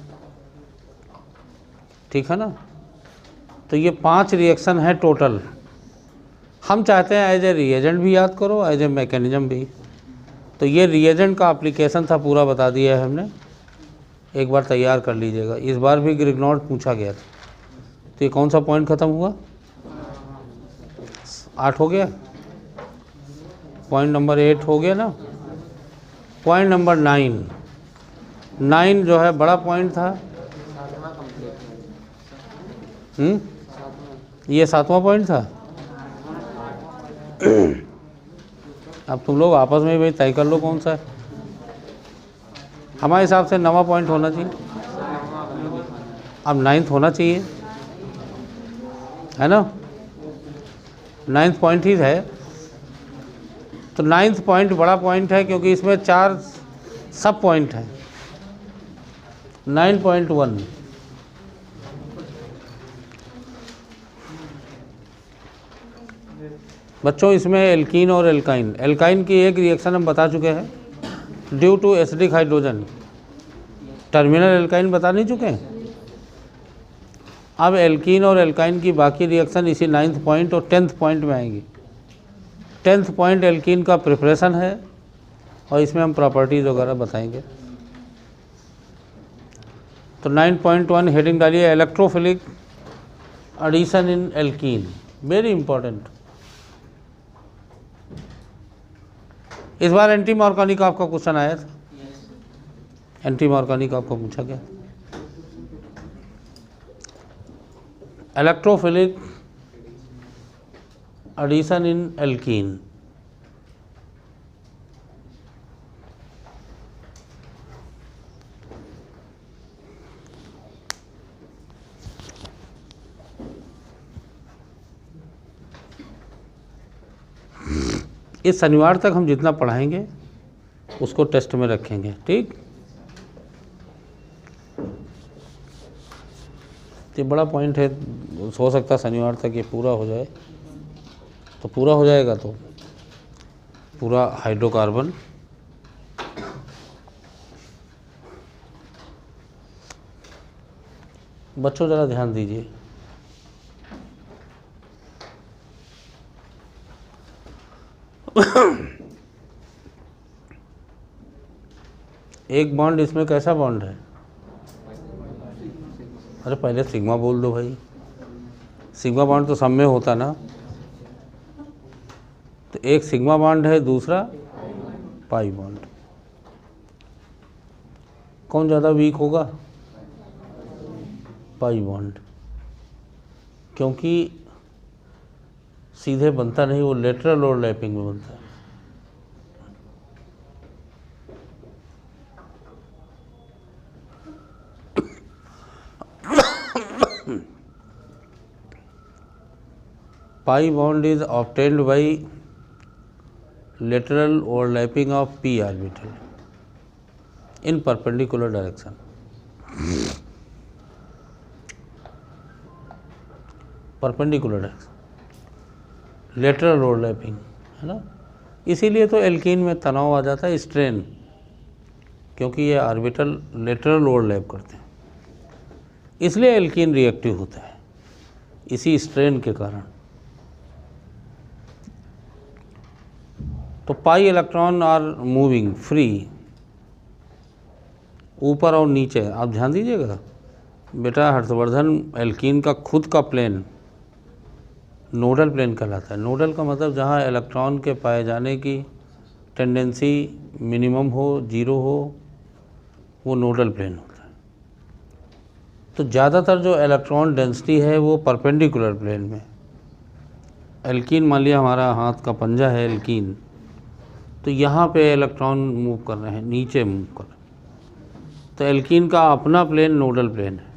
ठीक है ना। तो ये 5 रिएक्शन है टोटल। हम चाहते हैं एज ए रिएजेंट भी याद करो, एज ए मैकेनिज्म भी। तो ये रिएजेंट का एप्लीकेशन था, पूरा बता दिया है हमने। एक बार तैयार कर लीजिएगा। इस बार भी ग्रिग्नॉर्ड पूछा गया था। तो ये कौन सा पॉइंट ख़त्म हुआ? 8 हो गया। पॉइंट नंबर 8 हो गया ना। पॉइंट नंबर 9 जो है बड़ा पॉइंट था। ये 7वां पॉइंट था। अब तुम लोग आपस में भाई तय कर लो कौन सा है। हमारे हिसाब से 9वां पॉइंट होना चाहिए। अब 9th होना चाहिए, है ना। 9th पॉइंट ही है। तो 9th पॉइंट बड़ा पॉइंट है क्योंकि इसमें 4 सब पॉइंट हैं। 9.1 बच्चों, इसमें एल्कीन और एल्काइन। एल्काइन की एक रिएक्शन हम बता चुके हैं, due to acidic hydrogen. Terminal alkyne बता नहीं चुके हैं। अब एल्कीन और एल्काइन की बाकी रिएक्शन इसी 9th पॉइंट और 10th पॉइंट में आएंगी। 10th पॉइंट एल्कीन का प्रिपरेशन है, और इसमें हम प्रॉपर्टीज़ वगैरह बताएंगे। तो 9.1 हेडिंग डालिए, electrophilic addition in alkene, very important. इस बार एंटी मॉर्गनी का आपका क्वेश्चन आया था। एंटी मॉर्गनी का आपको पूछा गया। Electrophilic addition in alkene. इस शनिवार तक हम जितना पढ़ाएंगे उसको टेस्ट में रखेंगे। ठीक, ये बड़ा पॉइंट है, हो सकता शनिवार तक ये पूरा हो जाए। तो पूरा हो जाएगा तो पूरा हाइड्रोकार्बन बच्चों ज़रा ध्यान दीजिए। एक बॉन्ड इसमें कैसा बॉन्ड है? अरे पहले सिग्मा बोल दो भाई। सिग्मा बॉन्ड तो सब में होता ना। तो एक सिग्मा बॉन्ड है, दूसरा पाई बॉन्ड। कौन ज़्यादा वीक होगा? पाई बॉन्ड, क्योंकि सीधे बनता नहीं, वो लेटरल और लैपिंग में बनता है। pi bond is obtained by lateral overlapping of p orbital in perpendicular direction. Perpendicular direction, lateral overlapping, है ना। इसीलिए तो एल्कीन में तनाव आ जाता है, स्ट्रेन, क्योंकि ये ऑर्बिटल लेटरल ओवरलैप करते हैं। इसलिए एल्कीन रिएक्टिव होता है, इसी स्ट्रेन के कारण। तो pi electron are moving free, ऊपर और नीचे। आप ध्यान दीजिएगा बेटा, हर्षवर्धन, एल्कीन का खुद का प्लेन नोडल प्लेन कहलाता है। नोडल का मतलब जहाँ इलेक्ट्रॉन के पाए जाने की टेंडेंसी मिनिमम हो, जीरो हो, वो नोडल प्लेन होता है। तो ज़्यादातर जो इलेक्ट्रॉन डेंसिटी है वो परपेंडिकुलर प्लेन में। एल्कीन मान लिया हमारा हाथ का पंजा है एल्कीन, तो यहाँ पे इलेक्ट्रॉन मूव कर रहे हैं, नीचे मूव कर रहे हैं, तो एल्कीन का अपना प्लेन नोडल प्लेन है।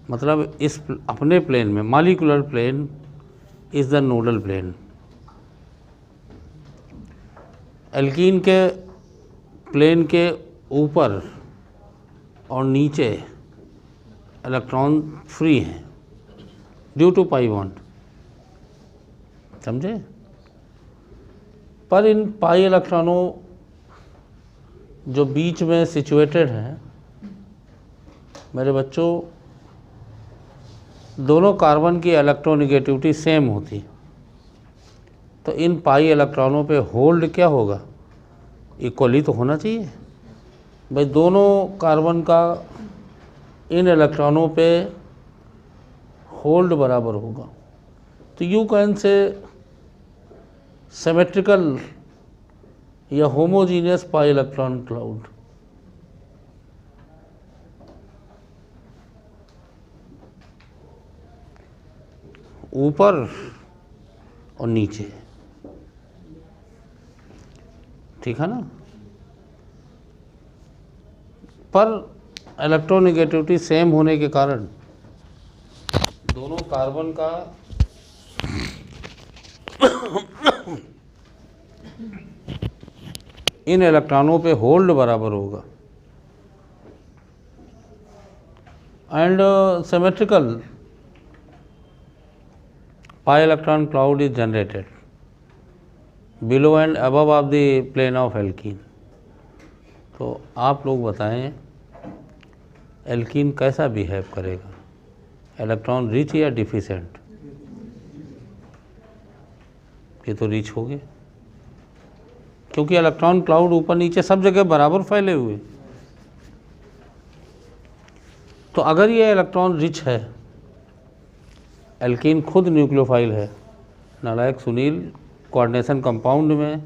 मतलब इस अपने प्लेन में molecular plane is the nodal plane. Alkene के प्लेन के ऊपर और नीचे इलेक्ट्रॉन फ्री हैं ड्यू टू पाई बॉन्ड, समझे। पर इन पाई इलेक्ट्रॉनों जो बीच में सिचुएटेड हैं मेरे बच्चों, दोनों कार्बन की इलेक्ट्रोनेगेटिविटी सेम होती, तो इन पाई इलेक्ट्रॉनों पे होल्ड क्या होगा, इक्वली तो होना चाहिए भाई। दोनों कार्बन का इन इलेक्ट्रॉनों पे होल्ड बराबर होगा। तो यू कैन से सिमेट्रिकल या होमोजीनियस पाई इलेक्ट्रॉन क्लाउड। ऊपर और नीचे, ठीक है ना। पर इलेक्ट्रोनेगेटिविटी सेम होने के कारण दोनों कार्बन का इन इलेक्ट्रॉनों पे होल्ड बराबर होगा and symmetrical pi electron cloud is generated below and above of the plane of alkene। तो आप लोग बताएं एल्कीन कैसा बिहेव करेगा, इलेक्ट्रॉन रिच या डिफिशेंट। ये तो रिच हो गया क्योंकि इलेक्ट्रॉन क्लाउड ऊपर नीचे सब जगह बराबर फैले हुए। तो अगर ये इलेक्ट्रॉन रिच है, एल्कीन खुद न्यूक्लियोफाइल है, नालायक सुनील, कोऑर्डिनेशन कंपाउंड में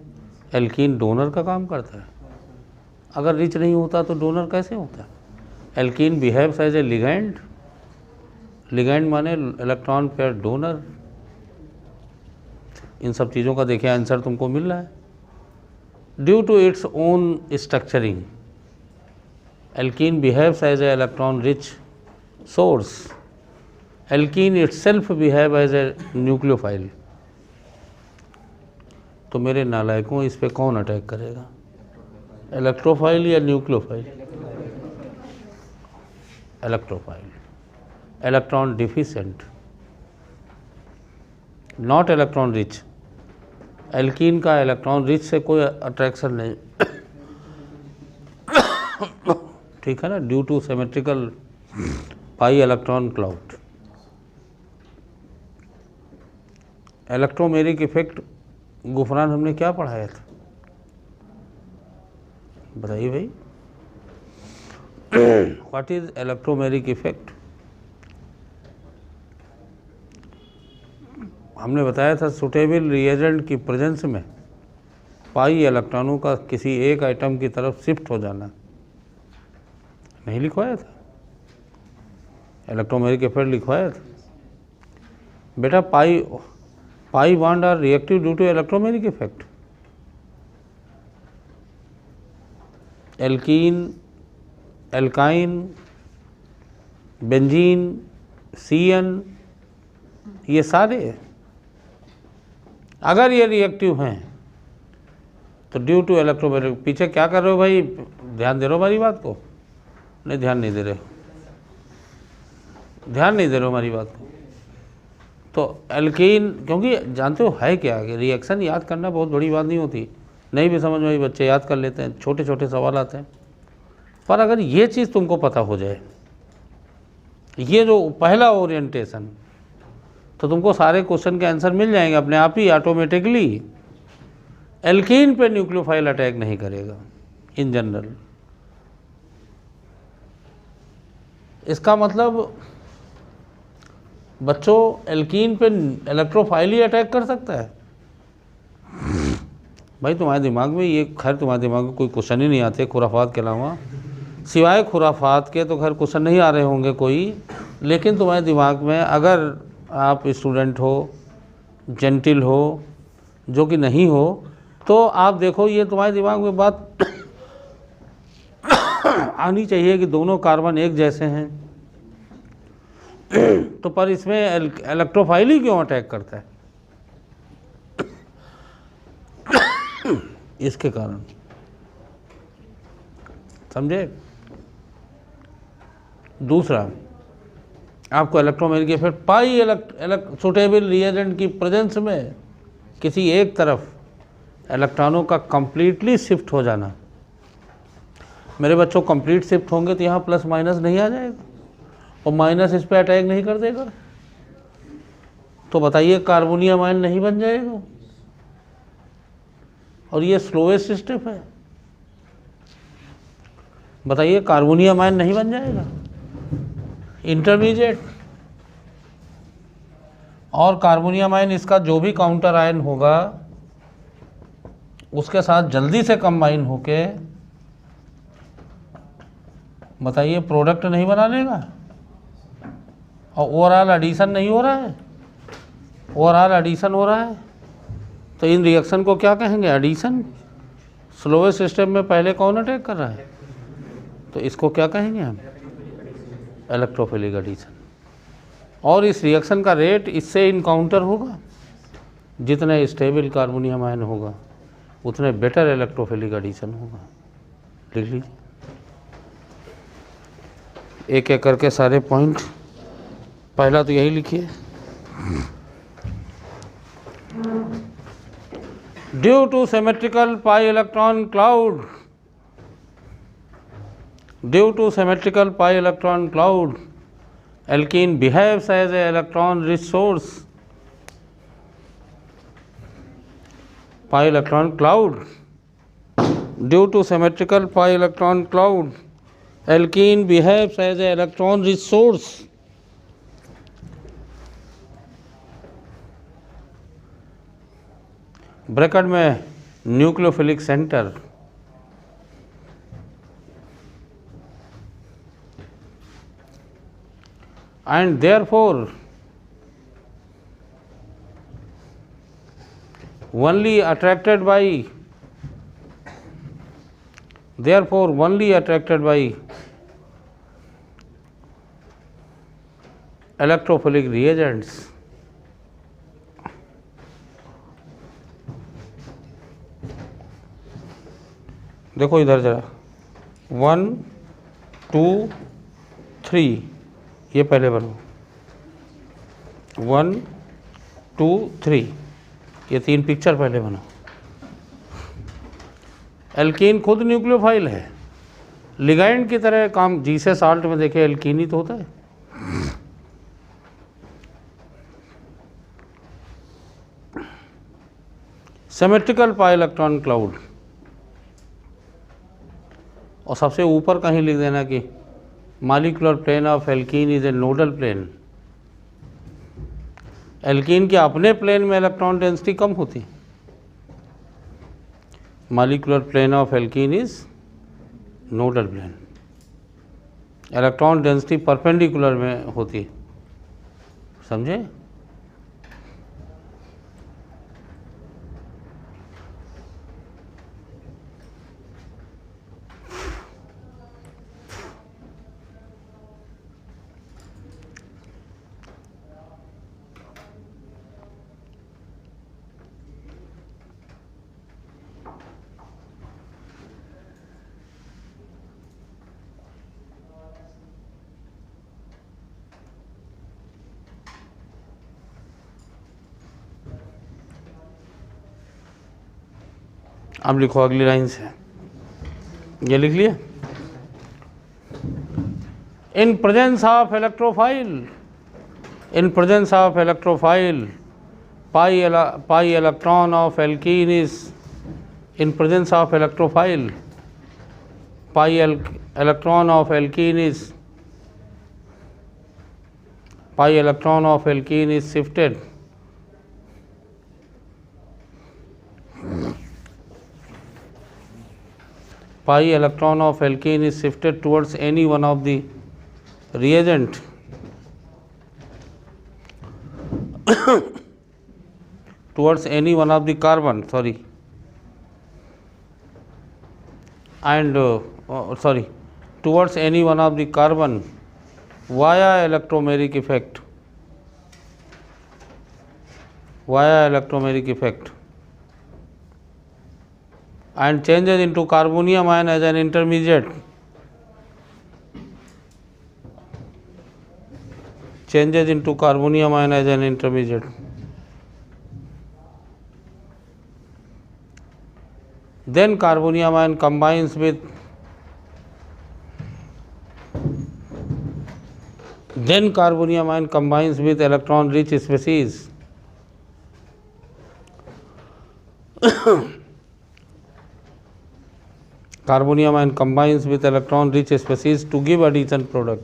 एल्कीन डोनर का काम करता है। अगर रिच नहीं होता तो डोनर कैसे होता है। Alkene behaves as a ligand, ligand माने इलेक्ट्रॉन पेयर डोनर। इन सब चीज़ों का देखिए आंसर तुमको मिल रहा है। Due to its own structuring alkene behaves as a electron rich source. Alkene itself behave as a nucleophile. तो मेरे नालायकों इस पे कौन अटैक करेगा, इलेक्ट्रोफाइल या nucleophile. Electrophile, electron डिफिशेंट, not electron rich. Alkene का इलेक्ट्रॉन रिच से कोई अट्रैक्शन नहीं, ठीक है ना, due two symmetrical pi electron cloud. Electromeric effect Gufran हमने क्या पढ़ाया था, बताइए भाई। What is electromeric effect. हमने बताया था सुटेबल रिएजेंट की प्रेजेंस में पाई इलेक्ट्रॉनों का किसी एक आइटम की तरफ शिफ्ट हो जाना, नहीं लिखवाया था, इलेक्ट्रोमेरिक इफेक्ट लिखवाया था बेटा। Pi bond are reactive due to electromeric effect. Alkene, alkyne, benzene, CN, ये सारे अगर ये रिएक्टिव हैं तो ड्यू टू इलेक्ट्रोमेरिक। पीछे क्या कर रहे हो भाई, ध्यान दे रहे हो हमारी बात को, नहीं ध्यान नहीं दे रहे हो, ध्यान नहीं दे रहे हो हमारी बात को। तो एल्कीन, क्योंकि जानते हो है क्या कि रिएक्शन याद करना बहुत बड़ी बात नहीं होती, नहीं भी समझ में बच्चे याद कर लेते हैं, छोटे छोटे सवाल आते हैं। पर अगर ये चीज़ तुमको पता हो जाए, ये जो पहला ओरिएंटेशन, तो तुमको सारे क्वेश्चन के आंसर मिल जाएंगे अपने आप ही ऑटोमेटिकली। एल्कीन पे न्यूक्लियोफाइल अटैक नहीं करेगा इन जनरल। इसका मतलब बच्चों एल्कीन पे इलेक्ट्रोफाइल ही अटैक कर सकता है? भाई तुम्हारे दिमाग में ये, खैर तुम्हारे दिमाग में कोई क्वेश्चन ही नहीं आते खुराफात के अलावा, सिवाय खुराफात के तो खैर क्वेश्चन नहीं आ रहे होंगे कोई, लेकिन तुम्हारे दिमाग में अगर आप स्टूडेंट हो, जेंटिल हो, जो कि नहीं हो, तो आप देखो ये तुम्हारे दिमाग में बात आनी चाहिए कि दोनों कार्बन एक जैसे हैं, तो पर इसमें इलेक्ट्रोफाइल ही क्यों अटैक करता है? इसके कारण, समझे? दूसरा, आपको इलेक्ट्रोमेल के फिर पाई सुटेबल रिएजेंट की प्रेजेंस में किसी एक तरफ इलेक्ट्रॉनों का कंप्लीटली शिफ्ट हो जाना। मेरे बच्चों कंप्लीट शिफ्ट होंगे तो यहाँ प्लस माइनस नहीं आ जाएगा और माइनस इस पे अटैक नहीं कर देगा, तो बताइए कार्बोनियम आयन नहीं बन जाएगा। और ये स्लोएस्ट स्टेप है, बताइए कार्बोनियम आयन नहीं बन जाएगा। इंटरमीडिएट और कार्बोनियम आयन, इसका जो भी काउंटर आयन होगा उसके साथ जल्दी से कंबाइन होके, बताइए प्रोडक्ट नहीं बना लेगा और ओवरऑल एडिशन नहीं हो रहा है, ओवरऑल एडिशन हो रहा है, तो इन रिएक्शन को क्या कहेंगे? एडिशन। स्लोएस्ट स्टेप में पहले कौन अटैक कर रहा है, तो इसको क्या कहेंगे हम? Electrophilic addition. और इस रिएक्शन का रेट इससे इनकाउंटर होगा, जितने स्टेबल कार्बोनियम आयन होगा उतने बेटर इलेक्ट्रोफिलिक एडिशन होगा। लिख लीजिए एक एक करके सारे पॉइंट। पहला तो यही लिखिए, due two symmetrical pi electron cloud, due two symmetrical pi electron cloud alkene behaves as a electron rich source. Pi electron cloud, due to symmetrical pi electron cloud, alkene behaves as a electron rich source. Bracket में nucleophilic centre, and therefore only attracted by electrophilic reagents. देखो इधर जरा, 1 2 3, ये पहले बनो, 1 2 3, ये 3 picture पहले बनो। एल्कीन खुद न्यूक्लियोफाइल है, लिगैंड की तरह काम, जीसे साल्ट में देखे एल्कीन ही तो होता है। सिमेट्रिकल पाई इलेक्ट्रॉन क्लाउड, और सबसे ऊपर कहीं लिख देना कि molecular plane of alkene is a nodal plane. Alkene के अपने प्लेन में इलेक्ट्रॉन डेंसिटी कम होती, molecular plane of alkene is nodal plane, electron density perpendicular में होती, समझे? अब लिखो अगली लाइन से, ये लिख लिया। In presence of electrophile, in presence of electrophile pi electron of alkene is, in presence of electrophile pi electron of alkene is, pi electron of alkene is shifted towards any one of the reagent towards any one of the carbon towards any one of the carbon via electromeric effect and changes into carbonium ion as an intermediate. Then carbonium ion combines with electron rich species to give addition product.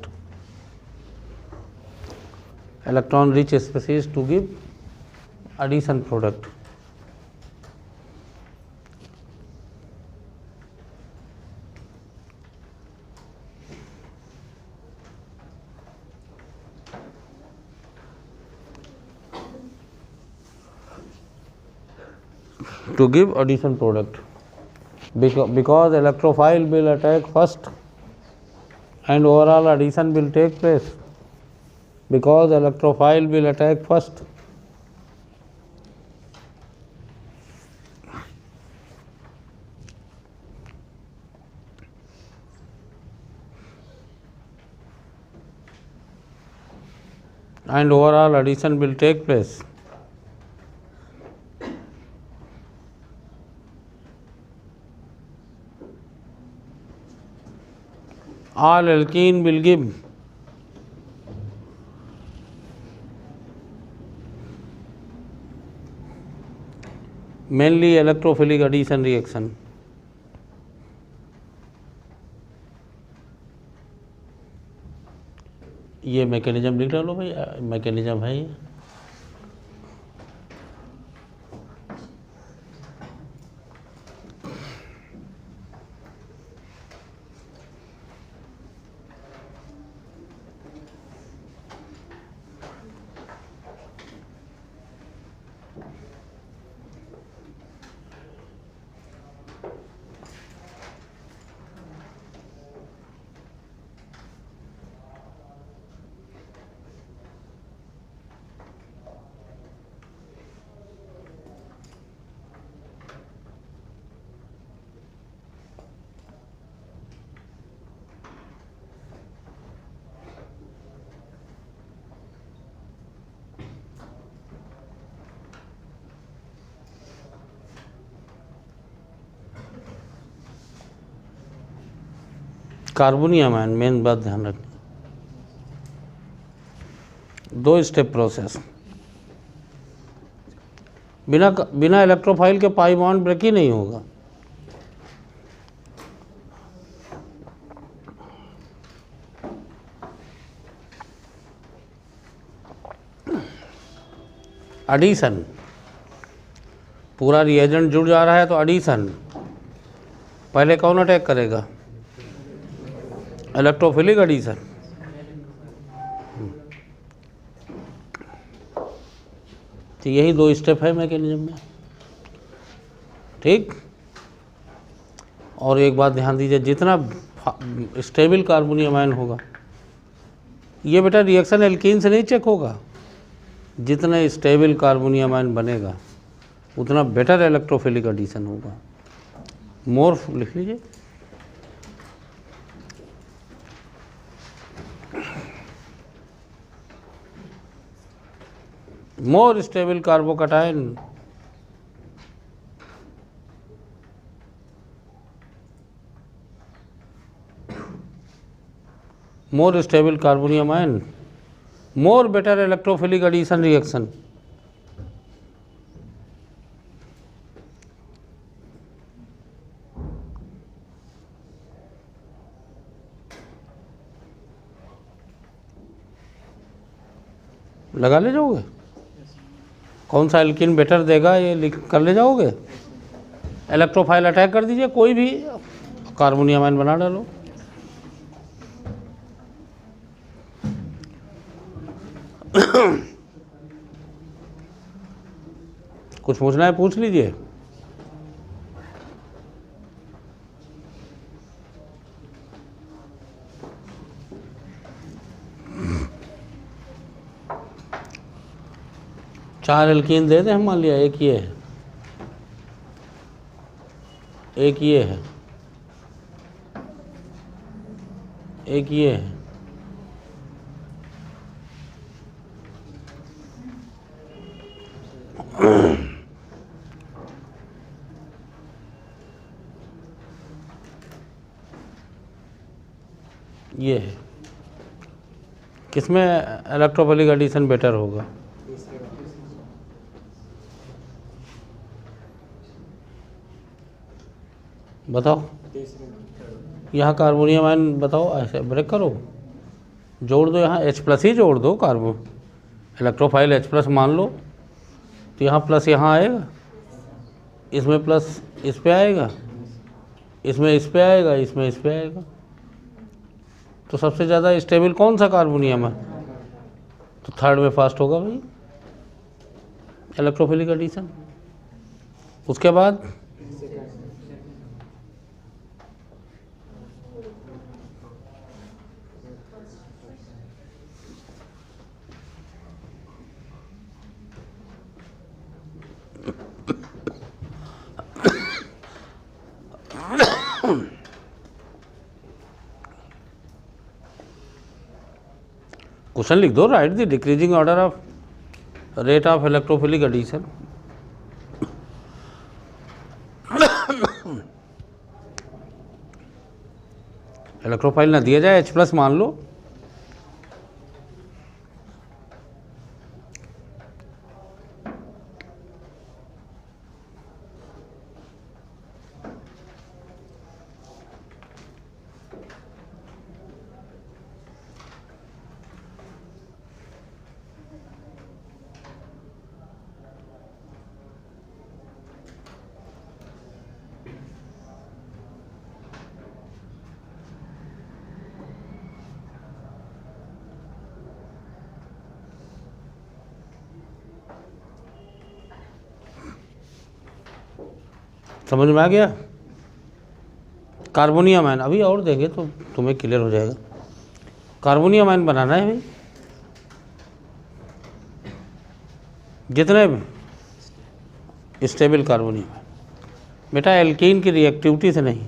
Because electrophile will attack first and overall addition will take place. All alkene will give mainly electrophilic addition reaction. ये mechanism लिख डालो भाई, mechanism है ये। Carbonium ion, main बात ध्यान रखना, 2 step process. बिना इलेक्ट्रोफाइल के पाई बॉन्ड ब्रेक ही नहीं होगा। एडिशन, पूरा रिएजेंट जुड़ जा रहा है तो एडिशन पहले कौन अटैक करेगा? Electrophilic addition. तो यही 2 स्टेप है मैकेनिज्म में, ठीक। और एक बात ध्यान दीजिए, जितना स्टेबल कार्बोनियम आयन होगा, ये बेटा रिएक्शन एल्कीन से नहीं चेक होगा, जितना स्टेबल कार्बोनियम आयन बनेगा उतना बेटर इलेक्ट्रोफिलिक एडिशन होगा। मोर लिख लीजिए, more stable carbocation, more stable carbonium ion, more better electrophilic addition reaction. लगा ले जाओगे? कौन सा एल्कीन बेटर देगा ये लिख कर ले जाओगे? इलेक्ट्रोफाइल अटैक कर दीजिए, कोई भी कार्बोनियम आयन बना डालो। कुछ पूछना है पूछ लीजिए। चार एल्कीन दे दें हम, मान लिया एक ये है, एक ये है, एक ये है, ये है। किसमें इलेक्ट्रोफिलिक एडिशन बेटर होगा? बताओ। यहाँ कार्बोनियम आयन बताओ, ऐसे ब्रेक करो, जोड़ दो, यहाँ H+ ही जोड़ दो। कार्बो इलेक्ट्रोफाइल H+ मान लो, तो यहाँ प्लस यहाँ आएगा, इसमें प्लस इस पे आएगा, इसमें इस पे आएगा, इसमें इस पे आएगा। तो सबसे ज़्यादा स्टेबल कौन सा कार्बोनियम है? तो थर्ड में फास्ट होगा भाई इलेक्ट्रोफिलिक एडिशन। उसके बाद क्वेश्चन लिख दो, write the decreasing order of rate of electrophilic addition. Electrophile ना दिया जाए, H+ मान लो, समझ में आ गया? कार्बोनियम आयन अभी और देंगे तो तुम्हें क्लियर हो जाएगा। कार्बोनियम आयन बनाना है भाई, जितने भी स्टेबल कार्बोनियम है बेटा, एल्कीन की रिएक्टिविटी से नहीं।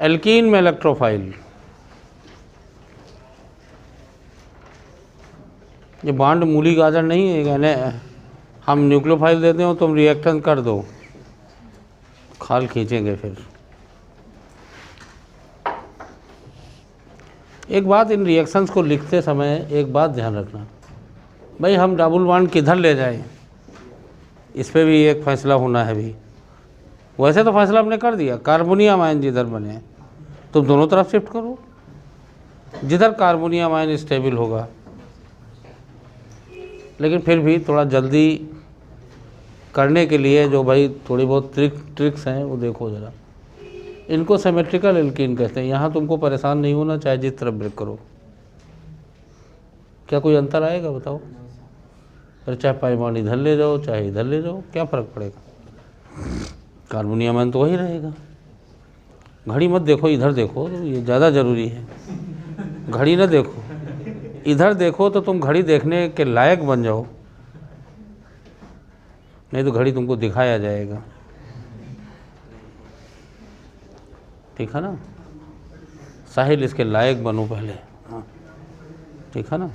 एल्कीन में इलेक्ट्रोफाइल, ये बांड मूली गाजर नहीं है, कहने हम न्यूक्लियोफाइल देते हो तुम रिएक्शन कर दो, खाल खींचेंगे फिर। एक बात, इन रिएक्शंस को लिखते समय एक बात ध्यान रखना भाई, हम डबल बॉन्ड किधर ले जाएं, इस पे भी एक फैसला होना है भी। वैसे तो फैसला हमने कर दिया, कार्बोनियम आयन जिधर बने तुम दोनों तरफ शिफ्ट करो, जिधर कार्बोनियम आयन स्टेबल होगा। लेकिन फिर भी थोड़ा जल्दी करने के लिए जो भाई थोड़ी बहुत ट्रिक्स हैं वो देखो ज़रा। इनको सिमेट्रिकल एल्कीन कहते हैं। यहाँ तुमको परेशान नहीं होना, चाहे जिस तरफ ब्रेक करो। क्या कोई अंतर आएगा बताओ? अरे चाहे पैमाने इधर ले जाओ चाहे इधर ले जाओ, क्या फ़र्क पड़ेगा? कार्बोनियम आयन तो वही रहेगा। घड़ी मत देखो, इधर देखो, ये ज़्यादा ज़रूरी है। घड़ी ना देखो, इधर देखो तो तुम घड़ी देखने के लायक बन जाओ, नहीं तो घड़ी तुमको दिखाया जाएगा। ठीक है ना? साहिल इसके लायक बनो पहले। हाँ ठीक है ना?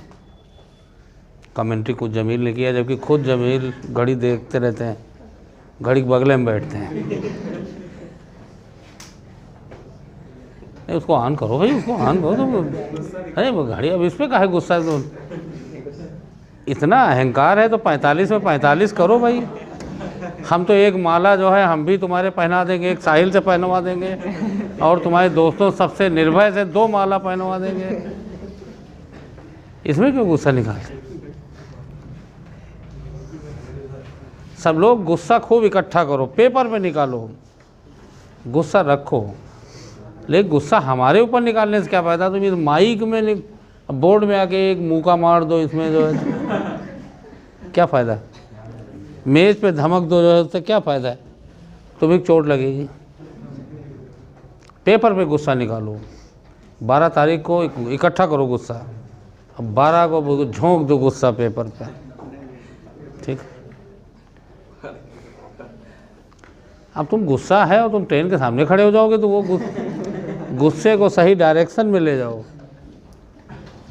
कमेंट्री कुछ जमील ने किया, जबकि खुद जमील घड़ी देखते रहते हैं, घड़ी के बगले में बैठते हैं। नहीं उसको ऑन करो भाई, उसको ऑन करो। तो अरे वो घड़ी अब इस पर काहे गुस्सा है? तो इतना अहंकार है तो 45 में 45 करो भाई। हम तो एक माला जो है हम भी तुम्हारे पहना देंगे, एक साहिल से पहनवा देंगे। और तुम्हारे दोस्तों सबसे निर्भय से 2 माला पहनवा देंगे। इसमें क्यों गुस्सा निकालते? सब लोग गुस्सा खूब इकट्ठा करो, पेपर पे निकालो, गुस्सा रखो, लेकिन गुस्सा हमारे ऊपर निकालने से क्या फ़ायदा? तुम इस माइक में बोर्ड में आके एक मुका मार दो, इसमें जो है क्या फ़ायदा? मेज़ पे धमक दो जो है, उससे क्या फ़ायदा है? तुम्हें चोट लगेगी। पेपर पे गुस्सा निकालो, 12 तारीख को इकट्ठा करो गुस्सा, अब 12 को झोंक दो गुस्सा पेपर पे, ठीक? अब तुम गुस्सा है और तुम ट्रेन के सामने खड़े हो जाओगे तो वो गुस्से को सही डायरेक्शन में ले जाओ,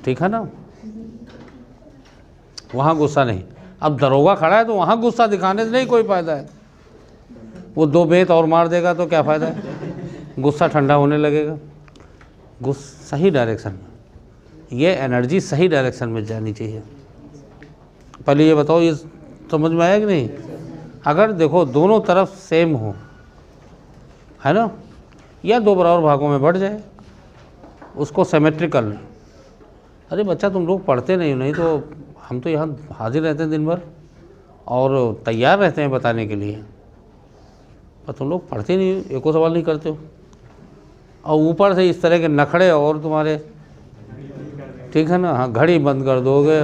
ठीक है ना? वहाँ गुस्सा नहीं। अब दरोगा खड़ा है तो वहाँ गुस्सा दिखाने से नहीं कोई फ़ायदा है। वो 2 बेत और मार देगा तो क्या फ़ायदा है? गुस्सा ठंडा होने लगेगा। गुस्सा सही डायरेक्शन में, ये एनर्जी सही डायरेक्शन में जानी चाहिए। पहले ये बताओ, ये समझ में आया कि नहीं? अगर देखो दोनों तरफ सेम हो, है ना, या 2 बराबर भागों में बढ़ जाए, उसको सिमेट्रिकल। अरे बच्चा तुम लोग पढ़ते नहीं तो हम तो यहाँ हाजिर रहते हैं दिन भर और तैयार रहते हैं बताने के लिए, पर तुम लोग पढ़ते नहीं, एको सवाल नहीं करते हो, और ऊपर से इस तरह के नखड़े और तुम्हारे, ठीक है ना? हाँ, घड़ी बंद कर दोगे,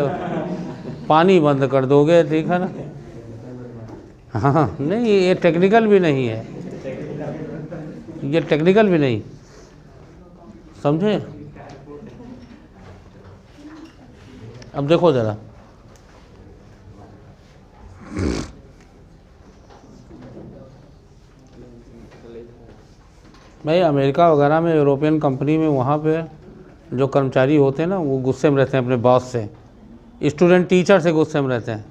पानी बंद कर दोगे, ठीक है ना? हाँ नहीं, ये टेक्निकल भी नहीं है, ये टेक्निकल भी नहीं, समझे? अब देखो ज़रा, भाई अमेरिका वगैरह में, यूरोपियन कंपनी में, वहाँ पे जो कर्मचारी होते हैं ना, वो गुस्से में रहते हैं अपने बॉस से, स्टूडेंट टीचर से गुस्से में रहते हैं,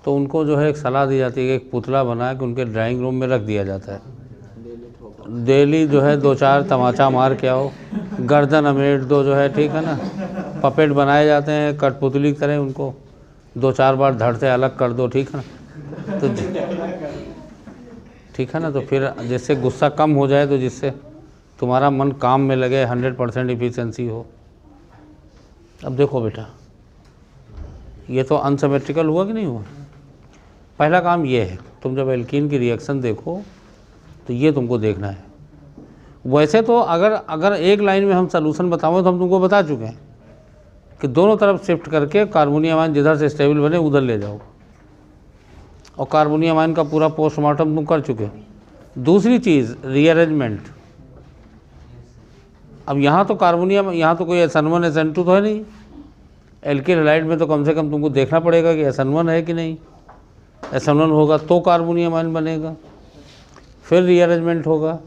तो उनको जो है एक सलाह दी जाती है कि एक पुतला बना के उनके ड्राइंग रूम में रख दिया जाता है। डेली जो है 2-4 तमाचा मार के आओ, गर्दन अमेट दो जो है, ठीक है ना? पपेट बनाए जाते हैं कठपुतली की तरह, उनको 2-4 बार धड़ से अलग कर दो, ठीक है ना? तो ठीक है ना? तो फिर जिससे गुस्सा कम हो जाए, तो जिससे तुम्हारा मन काम में लगे, 100% इफिशिएंसी हो। अब देखो बेटा, ये तो अनसिमेट्रिकल हुआ कि नहीं हुआ? पहला काम ये है, तुम जब एल्कीन की रिएक्शन देखो तो ये तुमको देखना है। वैसे तो अगर एक लाइन में हम सलूशन बताओ तो हम तुमको बता चुके हैं कि दोनों तरफ शिफ्ट करके कार्बोनियम आयन जिधर से स्टेबल बने उधर ले जाओ, और कार्बोनियम आयन का पूरा पोस्टमार्टम तुम कर चुके हो। दूसरी चीज़ रीअरेंजमेंट। अब यहाँ तो कार्बोनियम, यहाँ तो कोई SN1 SN2 तो है नहीं, एल्किल हैलाइड में तो कम से कम तुमको देखना पड़ेगा कि SN1 है कि नहीं। SN1 होगा तो कार्बोनियम आयन बनेगा, फिर रीअरेंजमेंट होगा।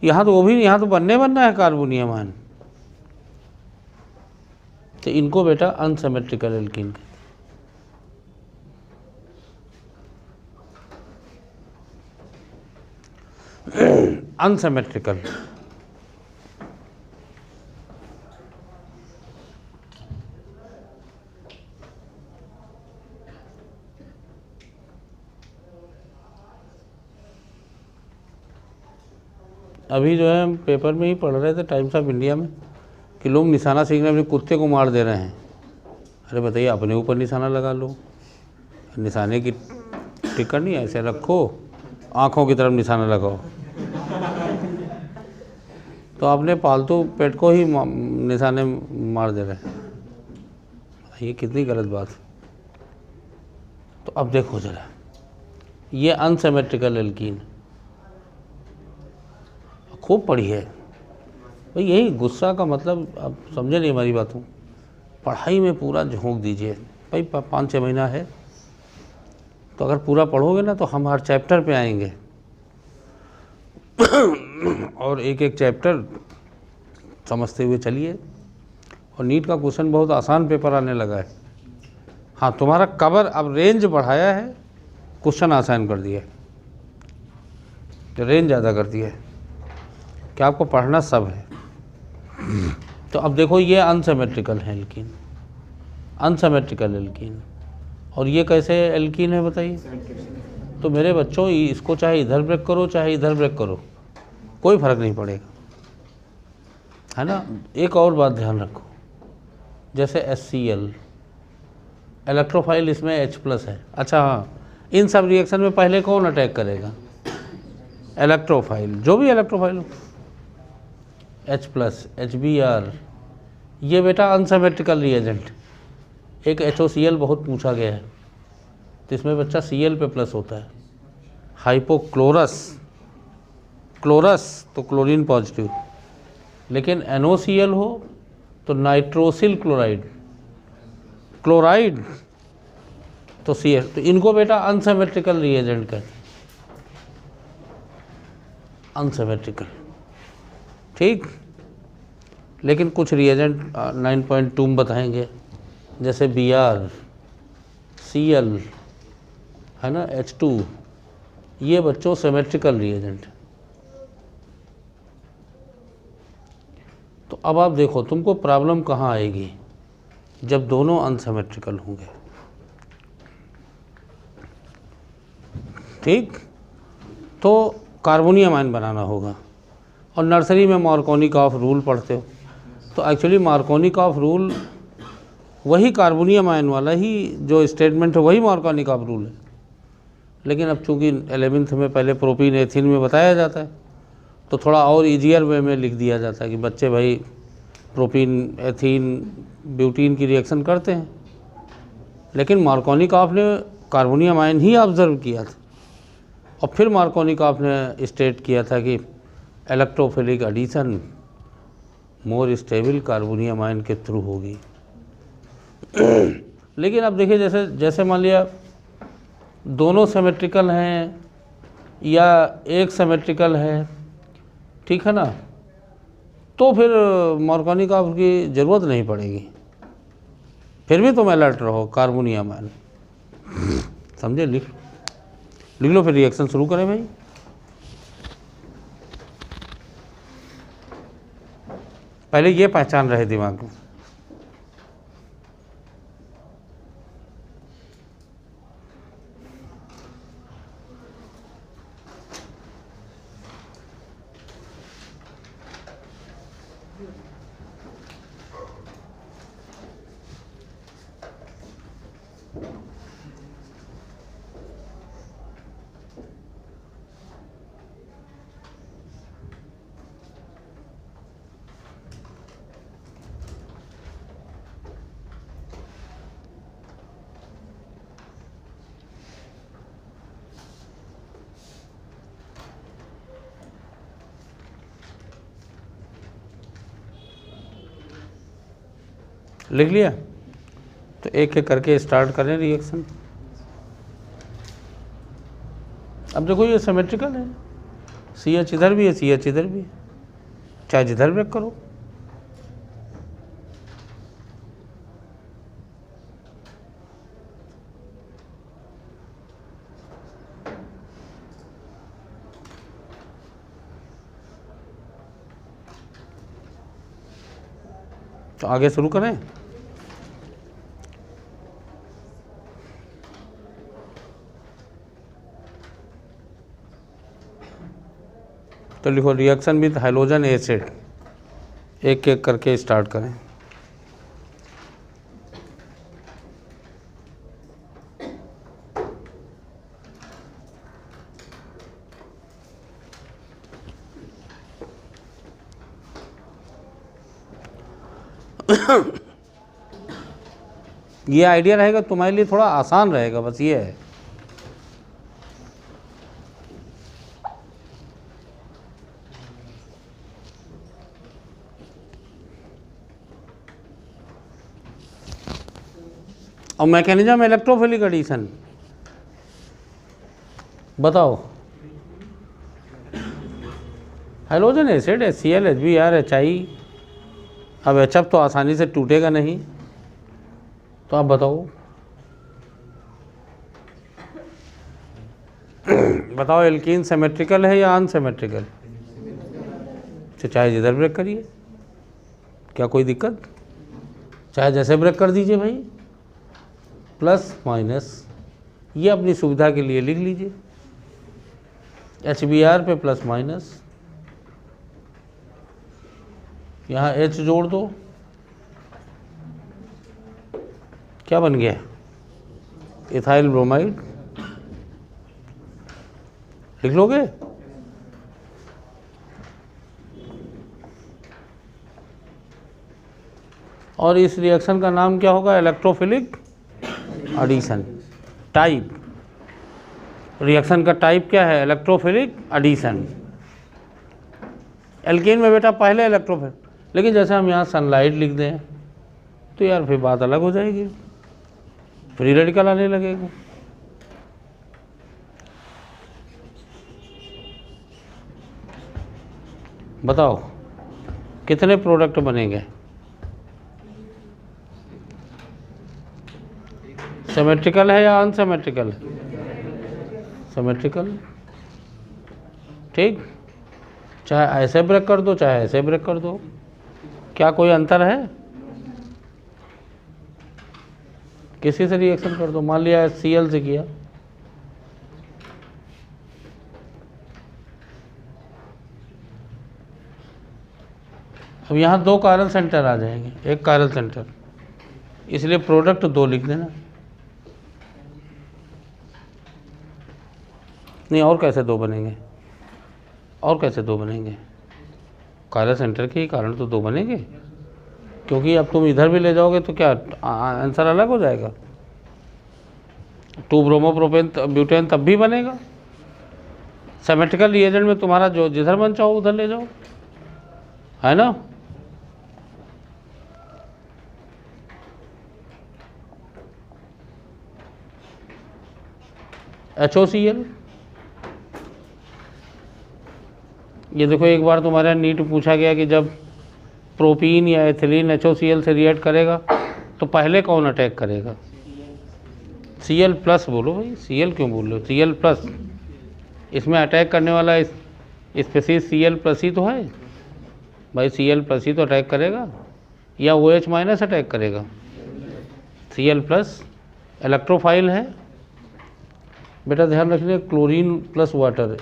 यहाँ तो वो भी, यहाँ तो बनना है कार्बोनियम आयन। तो इनको बेटा अनसिमेट्रिकल एल्कीन कहते हैं। अनसिमेट्रिकल अभी जो है हम पेपर में ही पढ़ रहे थे, टाइम्स ऑफ इंडिया में, कि लोग निशाना सीखने अपने कुत्ते को मार दे रहे हैं। अरे बताइए, अपने ऊपर निशाना लगा लो, निशाने की टिकट नहीं ऐसे रखो, आँखों की तरफ निशाना लगाओ, तो अपने पालतू पेट को ही निशाने मार दे रहे हैं। ये कितनी गलत बात है। तो अब देखो ज़रा, ये अनसिमेट्रिकल एल्कीन खूब पढ़ी है भाई। यही गुस्सा का मतलब, आप समझे नहीं हमारी बातों, पढ़ाई में पूरा झोंक दीजिए भाई। 5-6 महीना है, तो अगर पूरा पढ़ोगे ना तो हम हर चैप्टर पे आएंगे और एक एक चैप्टर समझते हुए चलिए। और नीट का क्वेश्चन बहुत आसान पेपर आने लगा है। हाँ, तुम्हारा कवर अब रेंज बढ़ाया है, क्वेश्चन आसान कर दिया, तो रेंज ज़्यादा कर दिया है कि आपको पढ़ना सब है। तो अब देखो, ये अनसिमेट्रिकल है एल्कीन, अनसिमेट्रिकल एल्कीन। और ये कैसे एल्कीन है बताइए? तो मेरे बच्चों, इसको चाहे इधर ब्रेक करो चाहे इधर ब्रेक करो, कोई फ़र्क नहीं पड़ेगा, है ना। एक और बात ध्यान रखो, जैसे HCl इलेक्ट्रोफाइल इसमें H+ है। अच्छा हाँ, इन सब रिएक्शन में पहले कौन अटैक करेगा? इलेक्ट्रोफाइल, जो भी इलेक्ट्रोफाइल हो। H+, HBr, ये बेटा अनसिमेट्रिकल रिएजेंट। एक HOCl बहुत पूछा गया है, तो इसमें बच्चा Cl पे प्लस होता है। हाइपोक्लोरस, क्लोरस तो क्लोरीन पॉजिटिव, लेकिन NOCl हो तो नाइट्रोसिल क्लोराइड, क्लोराइड तो Cl, तो इनको बेटा अनसिमेट्रिकल रिएजेंट कहते हैं, अनसिमेट्रिकल, ठीक। लेकिन कुछ रिएजेंट 9.2 में बताएंगे, जैसे Br, Cl, है ना, H2, ये बच्चों सिमेट्रिकल रिएजेंट। तो अब आप देखो तुमको प्रॉब्लम कहाँ आएगी, जब दोनों अनसिमेट्रिकल होंगे, ठीक। तो कार्बोनियम आयन बनाना होगा, और नर्सरी में मार्कोनिकॉफ रूल पढ़ते हो, तो एक्चुअली मार्कोनिकॉफ रूल वही कार्बोनियम आयन वाला ही जो स्टेटमेंट है वही मार्कोनिकॉफ रूल है। लेकिन अब चूंकि 11th में पहले प्रोपीन एथीन में बताया जाता है, तो थोड़ा और ईजियर वे में लिख दिया जाता है कि बच्चे भाई प्रोपीन एथीन ब्यूटीन की रिएक्शन करते हैं। लेकिन मार्कोनिकॉफ ने कार्बोनियम आयन ही ऑब्जर्व किया था, और फिर मार्कोनिकॉफ ने स्टेट किया था कि electrophilic addition more stable carbonium ion के थ्रू होगी। लेकिन अब देखिए, जैसे मान लिया दोनों सिमेट्रिकल हैं या एक सिमेट्रिकल है, ठीक है ना, तो फिर मार्कोनिकॉफ की ज़रूरत नहीं पड़ेगी, फिर भी तुम अलर्ट रहो कार्बोनियम आयन, समझे। लिख लो, फिर रिएक्शन शुरू करें भाई। पहले ये पहचान रहे दिमाग में, लिख लिया। तो एक एक करके स्टार्ट करें रिएक्शन। अब देखो ये सिमेट्रिकल है, CH इधर भी है, CH इधर भी है, चाहे जिधर ब्रेक करो। तो आगे शुरू करें। तो लिखो रिएक्शन विद हाइड्रोजन एसिड, एक एक करके स्टार्ट करें। ये आइडिया रहेगा तुम्हारे लिए, थोड़ा आसान रहेगा, बस ये है। और मैकेनिज्म इलेक्ट्रोफिलिक एडिशन बताओ। Hydrogen acid HCl HBr HI, अब HF तो आसानी से टूटेगा नहीं, तो आप बताओ बताओ एल्कीन सिमेट्रिकल है या अनसिमेट्रिकल? चाहे जिधर ब्रेक करिए, क्या कोई दिक्कत? चाहे जैसे ब्रेक कर दीजिए भाई, प्लस माइनस ये अपनी सुविधा के लिए लिख लीजिए। HBr पे प्लस माइनस, यहाँ H जोड़ दो, क्या बन गया? Ethyl bromide. लिख लोगे? और इस रिएक्शन का नाम क्या होगा? Electrophilic addition. टाइप, रिएक्शन का टाइप क्या है? Electrophilic addition. एल्केन में बेटा पहले इलेक्ट्रोफिल, लेकिन जैसे हम यहाँ सनलाइट लिख दें तो यार फिर बात अलग हो जाएगी, फ्री रेडिकल आने लगेगा। बताओ कितने प्रोडक्ट बनेंगे? सिमेट्रिकल है या अनसिमेट्रिकल? सिमेट्रिकल। ठीक, चाहे ऐसे ब्रेक कर दो चाहे ऐसे ब्रेक कर दो, क्या कोई अंतर है? किसी से रिएक्शन कर दो, मान लिया Cl से किया, अब यहाँ 2 कायरल सेंटर आ जाएंगे, 1 कायरल सेंटर, इसलिए प्रोडक्ट 2 लिख देना। नहीं, और कैसे 2 बनेंगे? और कैसे 2 बनेंगे? कायरल सेंटर के ही कारण तो 2 बनेंगे, क्योंकि अब तुम इधर भी ले जाओगे तो क्या आंसर अलग हो जाएगा। 2 ब्रोमोप्रोपेन ब्यूटेन तब भी बनेगा। सिमेट्रिकल रिएजेंट में तुम्हारा जो जिधर मन चाहो उधर ले जाओ, है ना। HOCl, ये देखो एक बार तुम्हारा नीट पूछा गया कि जब प्रोपीन या एथिलीन HOCl से रिएक्ट करेगा तो पहले कौन अटैक करेगा? Cl प्लस बोलो भाई, Cl क्यों बोल रहे हो? Cl प्लस, इसमें अटैक करने वाला स्पीसीज Cl प्लस ही तो है भाई, Cl प्लस ही तो अटैक करेगा, या OH माइनस अटैक करेगा? Cl प्लस इलेक्ट्रोफाइल है बेटा, ध्यान रखिए, क्लोरीन प्लस वाटर,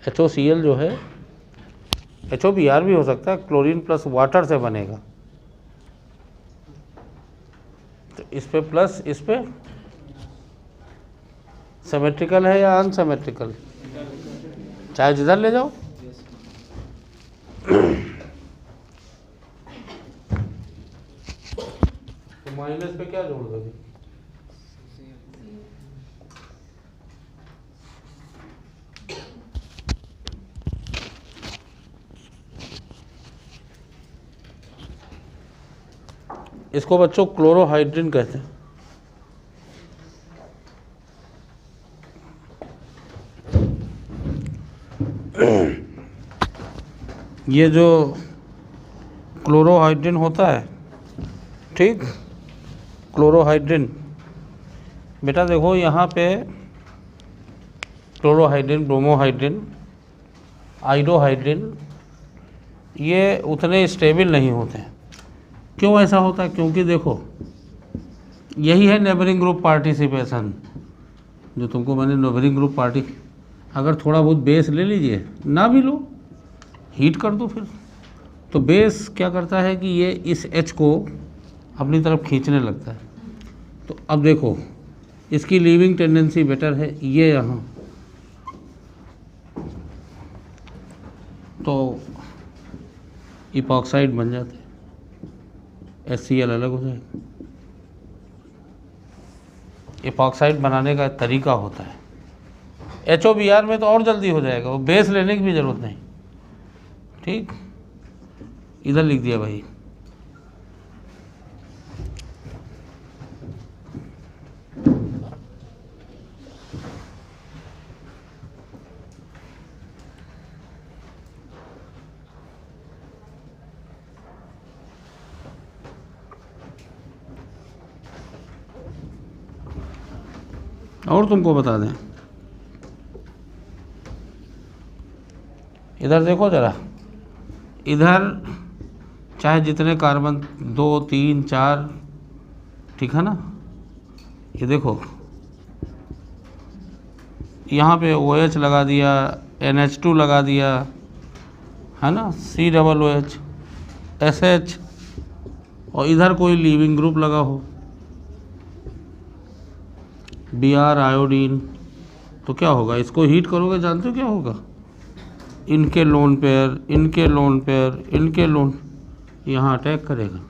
HOCl जो है, HOBr भी हो सकता है, क्लोरीन प्लस वाटर से बनेगा, तो इस पे प्लस, इस पे सिमेट्रिकल है या अनसिमेट्रिकल? चाहे जिधर ले जाओ। तो माइनस पे क्या जोड़ दोगे? इसको बच्चों क्लोरोहाइड्रिन कहते हैं। ये जो क्लोरोहाइड्रिन होता है, ठीक, क्लोरोहाइड्रिन बेटा देखो यहाँ पे क्लोरोहाइड्रिन, ब्रोमोहाइड्रिन, आइडोहाइड्रिन, ये उतने स्टेबल नहीं होते हैं। क्यों ऐसा होता है? क्योंकि देखो यही है नेबरिंग ग्रुप पार्टिसिपेशन, जो तुमको मैंने नेबरिंग ग्रुप पार्टी, अगर थोड़ा बहुत बेस ले लीजिए, ना भी लो, हीट कर दो फिर, तो बेस क्या करता है कि ये इस H को अपनी तरफ खींचने लगता है। तो अब देखो इसकी लीविंग टेंडेंसी बेटर है, ये यहाँ तो इपॉक्साइड बन जाते हैं, HCl अलग हो जाएगा। इपॉक्साइड बनाने का तरीका होता है, HOBr में तो और जल्दी हो जाएगा, वो बेस लेने की भी ज़रूरत नहीं। ठीक, इधर लिख दिया भाई। और तुमको बता दें, इधर देखो ज़रा, इधर चाहे जितने कार्बन 2, 3, 4, ठीक है ना, ये देखो यहाँ पे OH लगा दिया, NH2 लगा दिया, है ना, COOH, SH और इधर कोई लीविंग ग्रुप लगा हो Br आयोडीन, तो क्या होगा? इसको हीट करोगे, जानते हो क्या होगा? इनके लोन पेयर, इनके लोन पेयर, इनके लोन, यहाँ अटैक करेगा।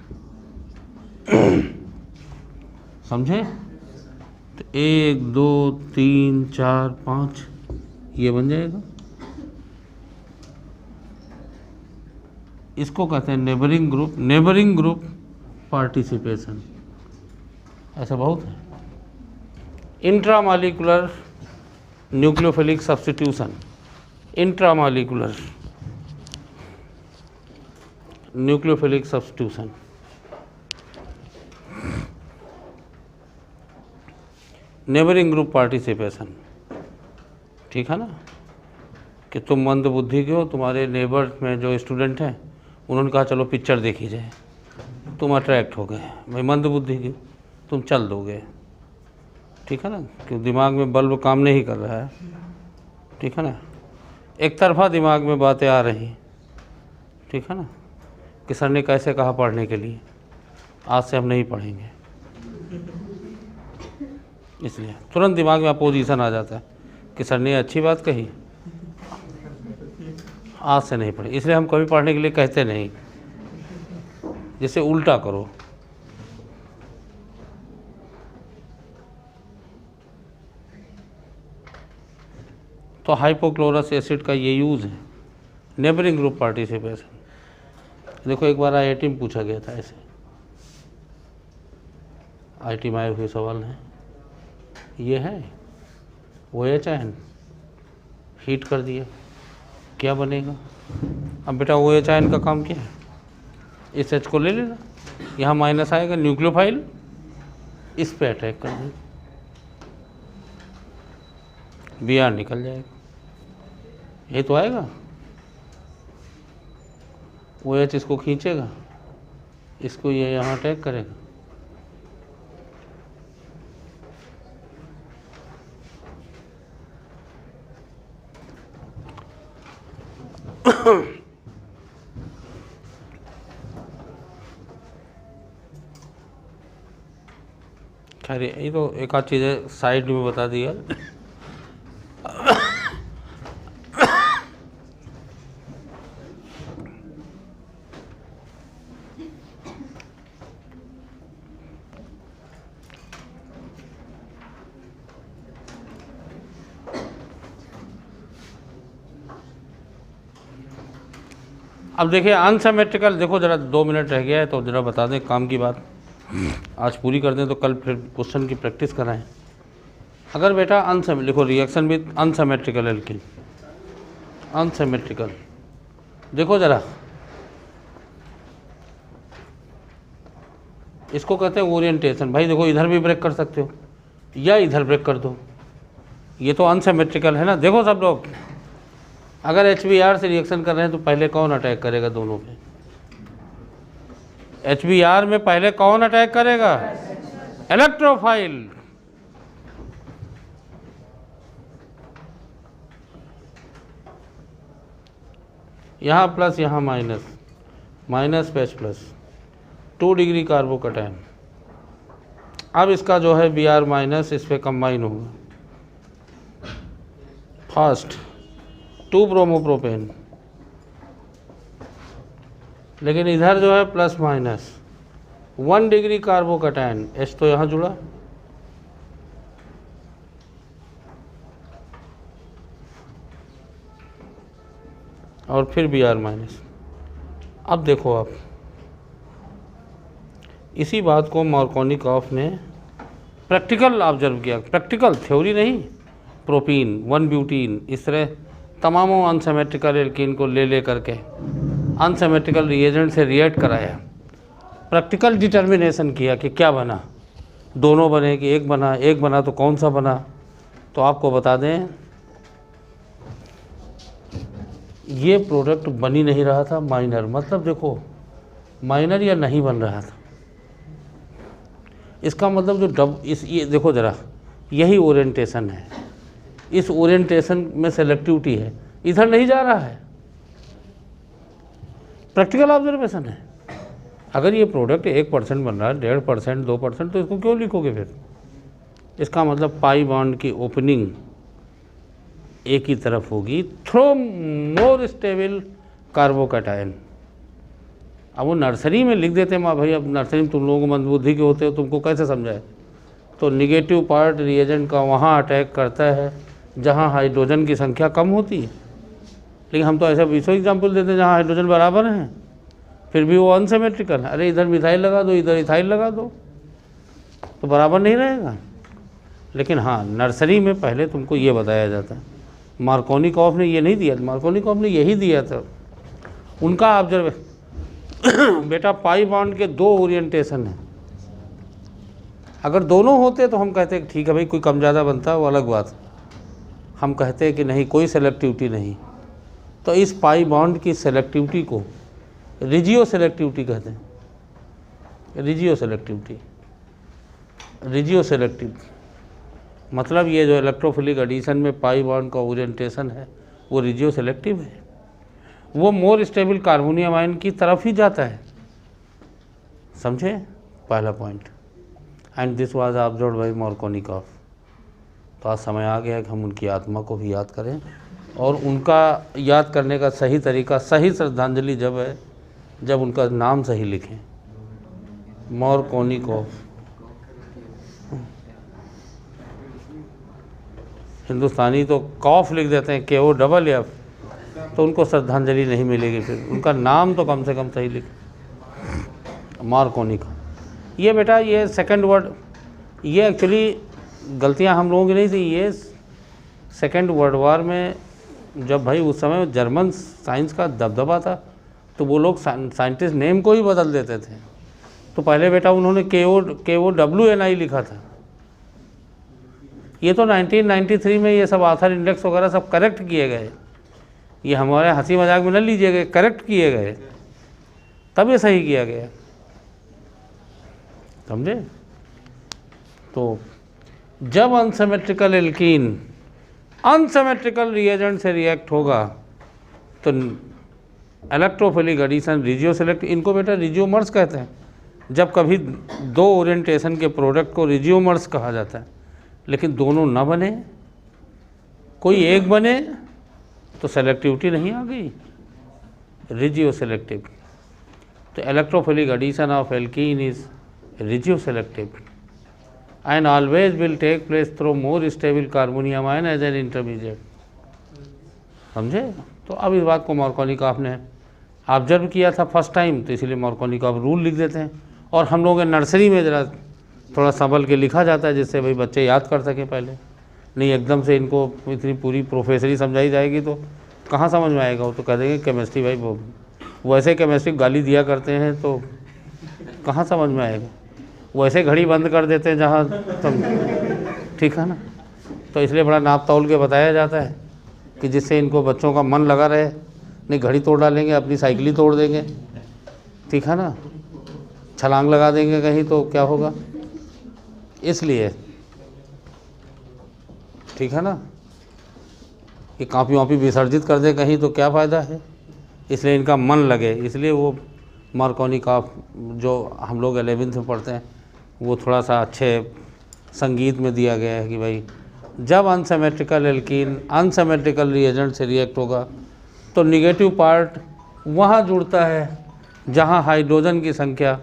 समझे? तो 1 2 3 4 5 ये बन जाएगा। इसको कहते हैं नेबरिंग ग्रुप पार्टिसिपेशन। ऐसा बहुत है। Intramolecular nucleophilic substitution, intramolecular nucleophilic substitution, neighbouring group participation. ठीक है ना, कि तुम मंद बुद्धि के हो, तुम्हारे नेबर में जो स्टूडेंट हैं उन्होंने कहा चलो पिक्चर देखी जाए, तुम अट्रैक्ट हो गए, भाई मंद बुद्धि के, तुम चल दोगे। ठीक है ना, क्यों? दिमाग में बल्ब काम नहीं कर रहा है। ठीक है ना, एक तरफा दिमाग में बातें आ रही। ठीक है ना, कि सर ने कैसे कहा पढ़ने के लिए, आज से हम नहीं पढ़ेंगे, इसलिए तुरंत दिमाग में अपोजिशन आ जाता है कि सर ने अच्छी बात कही, आज से नहीं पढ़े। इसलिए हम कभी पढ़ने के लिए कहते नहीं, जैसे उल्टा करो। तो हाइपोक्लोरस एसिड का ये यूज़ है, नेबरिंग ग्रुप पार्टिसिपेशन। देखो एक बार IIT में पूछा गया था ऐसे, IIT में आए हुए सवाल हैं, ये है OH आयन हीट कर दिया, क्या बनेगा? अब बेटा OH आयन का काम क्या है? इस H को ले लेना, यहाँ माइनस आएगा, न्यूक्लियोफाइल इस पे अटैक कर देगा, Br निकल जाएगा। ये तो आएगा, OH इसको खींचेगा, इसको ये यहाँ अटैक करेगा, खैर ये तो एक आध चीज़ें साइड में बता दिया। अब देखिए अनसिमेट्रिकल, देखो ज़रा 2 मिनट रह गया है तो ज़रा बता दें, काम की बात आज पूरी कर दें तो कल फिर क्वेश्चन की प्रैक्टिस कराएं। अगर बेटा लिखो reaction with unsymmetrical alkene, unsymmetrical, देखो ज़रा इसको कहते हैं ओरिएंटेशन। भाई देखो इधर भी ब्रेक कर सकते हो या इधर ब्रेक कर दो, ये तो अनसिमेट्रिकल है ना। देखो सब लोग, अगर HBr से रिएक्शन कर रहे हैं तो पहले कौन अटैक करेगा दोनों पे? HBr में पहले कौन अटैक करेगा? इलेक्ट्रोफाइल। यहाँ प्लस यहाँ माइनस, माइनस पे H प्लस, 2 डिग्री कार्बोकैटायन। अब इसका जो है Br माइनस इस पे कंबाइन होगा, फर्स्ट 2 ब्रोमोप्रोपेन, लेकिन इधर जो है plus minus 1 degree carbocation, H तो यहाँ जुड़ा, और फिर Br माइनस। अब देखो आप इसी बात को मार्कोनिकॉफ ने प्रैक्टिकल ऑब्जर्व किया, प्रैक्टिकल, थ्योरी नहीं, प्रोपीन 1 ब्यूटीन, इस तरह तमामों अनसिमेट्रिकल एल्कीन को ले करके अनसिमेट्रिकल रिएजेंट से रिएक्ट कराया, प्रैक्टिकल डिटर्मिनेशन किया कि क्या बना, दोनों बने कि एक बना, एक बना तो कौन सा बना। तो आपको बता दें ये प्रोडक्ट बन ही नहीं रहा था, माइनर, मतलब देखो माइनर या नहीं बन रहा था। इसका मतलब जो ये देखो ज़रा, यही ओरिएंटेशन है, इस ओरिएंटेशन में सेलेक्टिविटी है, इधर नहीं जा रहा है, प्रैक्टिकल ऑब्जर्वेशन है। अगर ये प्रोडक्ट 1% बन रहा है, 1.5%, 2%, तो इसको क्यों लिखोगे फिर? इसका मतलब पाई बॉन्ड की ओपनिंग एक ही तरफ होगी थ्रो मोर स्टेबल कार्बोकैटायन। अब वो नर्सरी में लिख देते हैं, माँ भाई अब नर्सरी में तुम लोगों को मंदबुद्धि के होते हो, तुमको कैसे समझाए? तो निगेटिव पार्ट रिएजेंट का वहाँ अटैक करता है जहाँ हाइड्रोजन की संख्या कम होती है। लेकिन हम तो ऐसा 20 एग्जाम्पल देते हैं जहाँ हाइड्रोजन बराबर हैं, फिर भी वो अनसिमेट्रिकल है। अरे इधर मिथाइल लगा दो, इधर इथाइल लगा दो, तो बराबर नहीं रहेगा। लेकिन हाँ, नर्सरी में पहले तुमको ये बताया जाता है। मार्कोनिकॉफ ने ये नहीं दिया, मार्कोनिकॉफ ने यही दिया था। उनका ऑब्जर्व बेटा पाई बॉन्ड के 2 ओरिएंटेशन हैं। अगर दोनों होते तो हम कहते ठीक है भाई, कोई कम ज़्यादा बनता है, वो अलग बात। हम कहते हैं कि नहीं, कोई सेलेक्टिविटी नहीं। तो इस पाई बॉन्ड की सेलेक्टिविटी को रिजियो सेलेक्टिविटी कहते हैं। रिजियो सेलेक्टिविटी, रिजियो सेलेक्टिव मतलब ये जो इलेक्ट्रोफिलिक एडिशन में पाई बॉन्ड का ओरिएंटेशन है वो रिजियो सेलेक्टिव है। वो मोर स्टेबल कार्बोनियम आयन की तरफ ही जाता है। समझे पहला point. And this was observed bye Markovnikov. तो आज समय आ गया कि हम उनकी आत्मा को भी याद करें, और उनका याद करने का सही तरीका, सही श्रद्धांजलि जब है जब उनका नाम सही लिखें, मार्कोनिकॉफ। हिंदुस्तानी तो कॉफ लिख देते हैं, KOFF, तो उनको श्रद्धांजलि नहीं मिलेगी। फिर उनका नाम तो कम से कम सही लिखें, मार्कोनिका। ये बेटा ये सेकंड वर्ड, ये एक्चुअली गलतियां हम लोगों की नहीं थी। ये सेकंड वर्ल्ड वॉर में जब भाई उस समय जर्मन साइंस का दबदबा था, तो वो लोग साइंटिस्ट नेम को ही बदल देते थे। तो पहले बेटा उन्होंने KOWNI लिखा था। ये तो 1993 में ये सब आथर इंडेक्स वगैरह सब करेक्ट किए गए। ये हमारे हंसी मजाक में न लीजिएगा, करेक्ट किए गए, तब ये सही किया गया। समझे? तो जब अनसिमेट्रिकल एल्कीन अनसिमेट्रिकल रिएजेंट से रिएक्ट होगा तो इलेक्ट्रोफिलिक एडिशन रिजियो सेलेक्ट, इनको बेटा रिजियोमर्स कहते हैं। जब कभी 2 ओरिएंटेशन के प्रोडक्ट को रिजियोमर्स कहा जाता है, लेकिन दोनों ना बने, कोई एक बने तो सेलेक्टिविटी नहीं आ गई, रिजियो सेलेक्टिव। तो electrophilic addition of alkene is regioselective and always will take place through more stable carbonium ion as an intermediate। समझे? तो अब इस बात को मार्कोनिकॉफ ने ऑब्जर्व किया था फर्स्ट टाइम, तो इसलिए मार्कोनिकॉफ रूल लिख देते हैं। और हम लोग नर्सरी में ज़रा थोड़ा संभल के लिखा जाता है, जिससे भाई बच्चे याद कर सकें पहले। नहीं एकदम से इनको इतनी पूरी प्रोफेसरी समझाई जाएगी तो कहाँ समझ में आएगा। वो तो कह देंगे केमिस्ट्री भाई, वो ऐसे केमिस्ट्री गाली दिया करते हैं, तो कहाँ समझ में आएगा। वो ऐसे घड़ी बंद कर देते हैं जहाँ तुम, ठीक है ना। तो इसलिए बड़ा नाप तौल के बताया जाता है कि जिससे इनको बच्चों का मन लगा रहे। नहीं घड़ी तोड़ डालेंगे, अपनी साइकिल ही तोड़ देंगे, ठीक है ना, छलांग लगा देंगे कहीं तो क्या होगा। इसलिए ठीक है ना, कि कापी वापी विसर्जित कर दे कहीं तो क्या फ़ायदा है। इसलिए इनका मन लगे, इसलिए वो मार्कोनिकॉफ जो हम लोग 11th में पढ़ते हैं वो थोड़ा सा अच्छे संगीत में दिया गया है कि भाई जब अनसिमेट्रिकल एल्कीन अनसिमेट्रिकल रिएजेंट से रिएक्ट होगा तो निगेटिव पार्ट वहाँ जुड़ता है जहाँ हाइड्रोजन की संख्या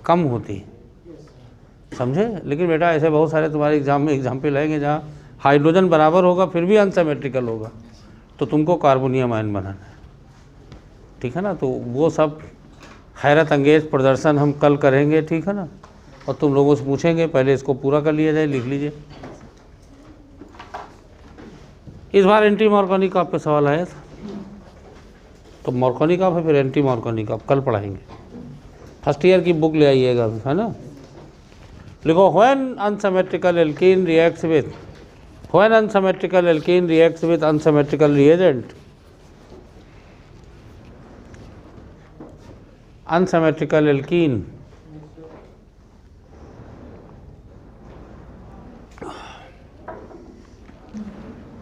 कम होती है। समझे? लेकिन बेटा ऐसे बहुत सारे तुम्हारे एग्जाम में एग्जाम्पल आएंगे जहाँ हाइड्रोजन बराबर होगा फिर भी अनसिमेट्रिकल होगा, तो तुमको कार्बोनियम आयन बनाना है, ठीक है ना। तो वो सब हैरत अंगेज प्रदर्शन हम कल करेंगे, ठीक है ना। और तुम लोगों से पूछेंगे, पहले इसको पूरा कर लिया जाए, लिख लीजिए। इस बार एंटी मार्कोनिकॉफ पे सवाल आया था, तो मार्कोनिकॉफ है फिर एंटी मार्कोनिकॉफ कल पढ़ाएंगे। फर्स्ट ईयर की बुक ले आइएगा, है ना। लिखो when unsymmetrical alkene reacts with unsymmetrical reagent, unsymmetrical alkene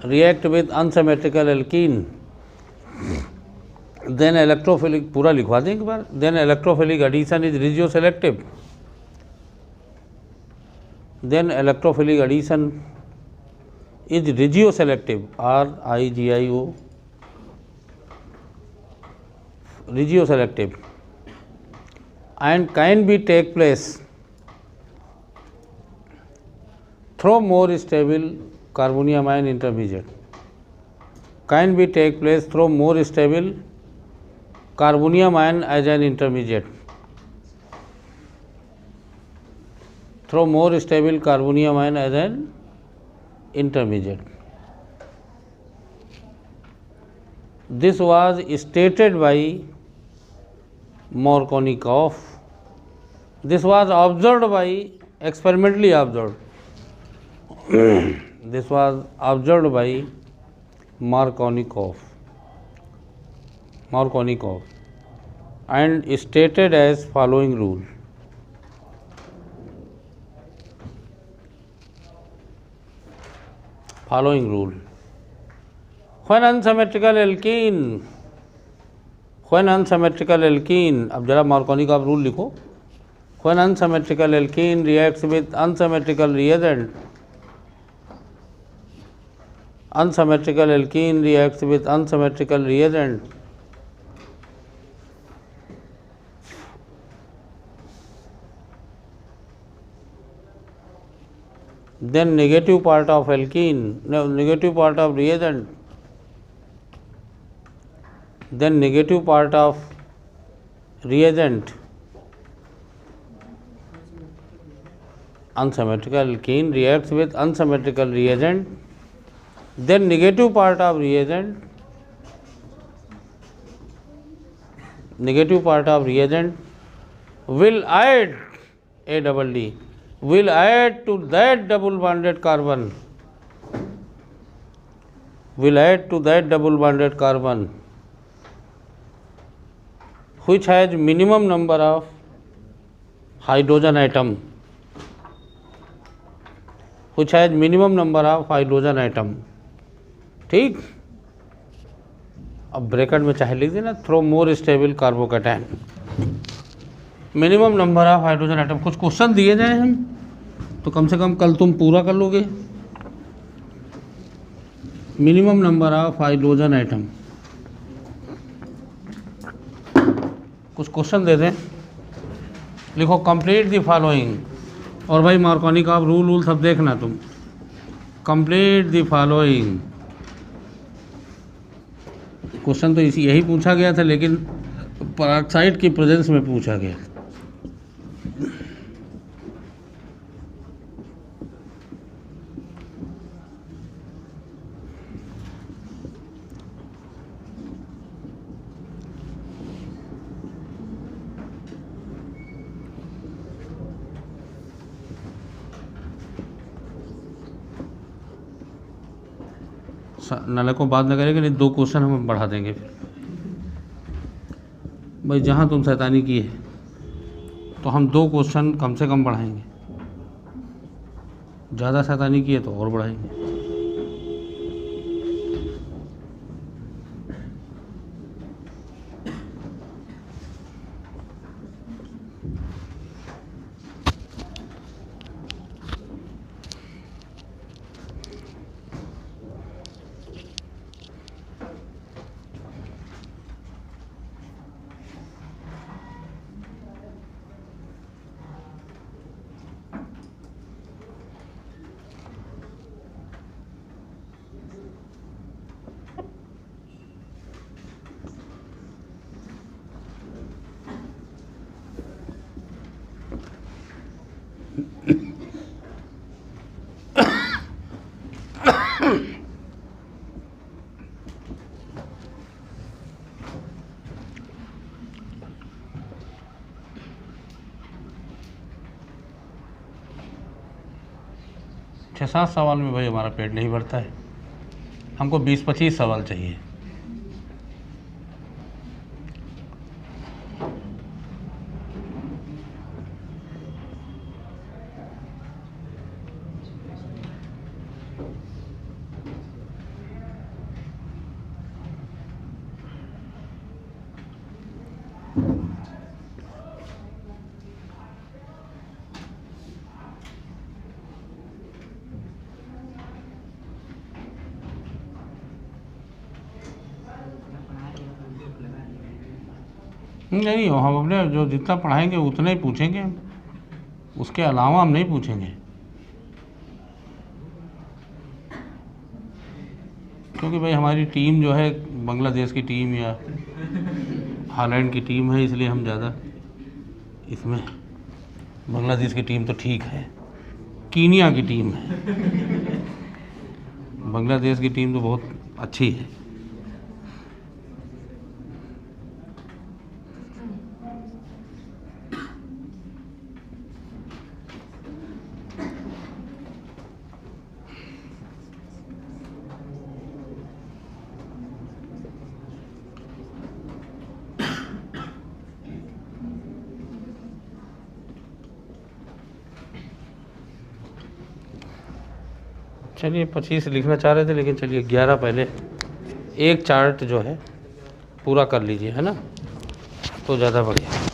react with unsymmetrical alkene, then electrophilic, पूरा लिखवा दें एक बार, then electrophilic addition is regioselective, then electrophilic addition is regioselective, RIGIO, regioselective, and can be take place through more stable carboniamine intermediate, can be take place through more stable carboniamine as an intermediate, through more stable carboniamine as an intermediate. This was stated by Markovnikov. This was observed by, experimentally observed. This was observed by Markovnikov and stated as following rule. When unsymmetrical alkene, अब जरा Markovnikov rule लिखो. When unsymmetrical alkene reacts with unsymmetrical reagent, unsymmetrical alkene reacts with unsymmetrical reagent, then negative part of alkene, negative part of reagent, then negative part of reagent, unsymmetrical alkene reacts with unsymmetrical reagent, then negative part of reagent, will add ADD, will add to that double bonded carbon, which has minimum number of hydrogen atom, ठीक. अब bracket में चाहे लिख देना through more stable carbocation, minimum number of hydrogen atom. कुछ question दिए जाए हम तो कम से कम कल तुम पूरा कर लोगे. Minimum number of hydrogen atom, कुछ क्वेश्चन दे दें, लिखो कंप्लीट द फॉलोइंग. और भाई मार्कोनिकॉव रूल सब देखना तुम. Complete the following. क्वेश्चन तो यही पूछा गया था, लेकिन पेरोक्साइड की प्रेजेंस में पूछा गया. नाले को बात न करेंगे, नहीं 2 क्वेश्चन हम बढ़ा देंगे. फिर भाई जहाँ तुम शैतानी की है तो हम 2 क्वेश्चन कम से कम बढ़ाएंगे, ज़्यादा शैतानी की है तो और बढ़ाएंगे. छः 7 सवाल में भाई हमारा पेट नहीं भरता है. हमको 20-25 सवाल चाहिए. नहीं, हम अपने जो जितना पढ़ाएंगे उतना ही पूछेंगे हम, उसके अलावा हम नहीं पूछेंगे, क्योंकि भाई हमारी टीम जो है बांग्लादेश की टीम या हालैंड की टीम है, इसलिए हम ज़्यादा इसमें, बांग्लादेश की टीम तो ठीक है, कीनिया की टीम है, बांग्लादेश की टीम तो बहुत अच्छी है। चलिए 25 लिखना चाह रहे थे, लेकिन चलिए 11 पहले एक चार्ट जो है पूरा कर लीजिए, है ना, तो ज़्यादा बढ़िया।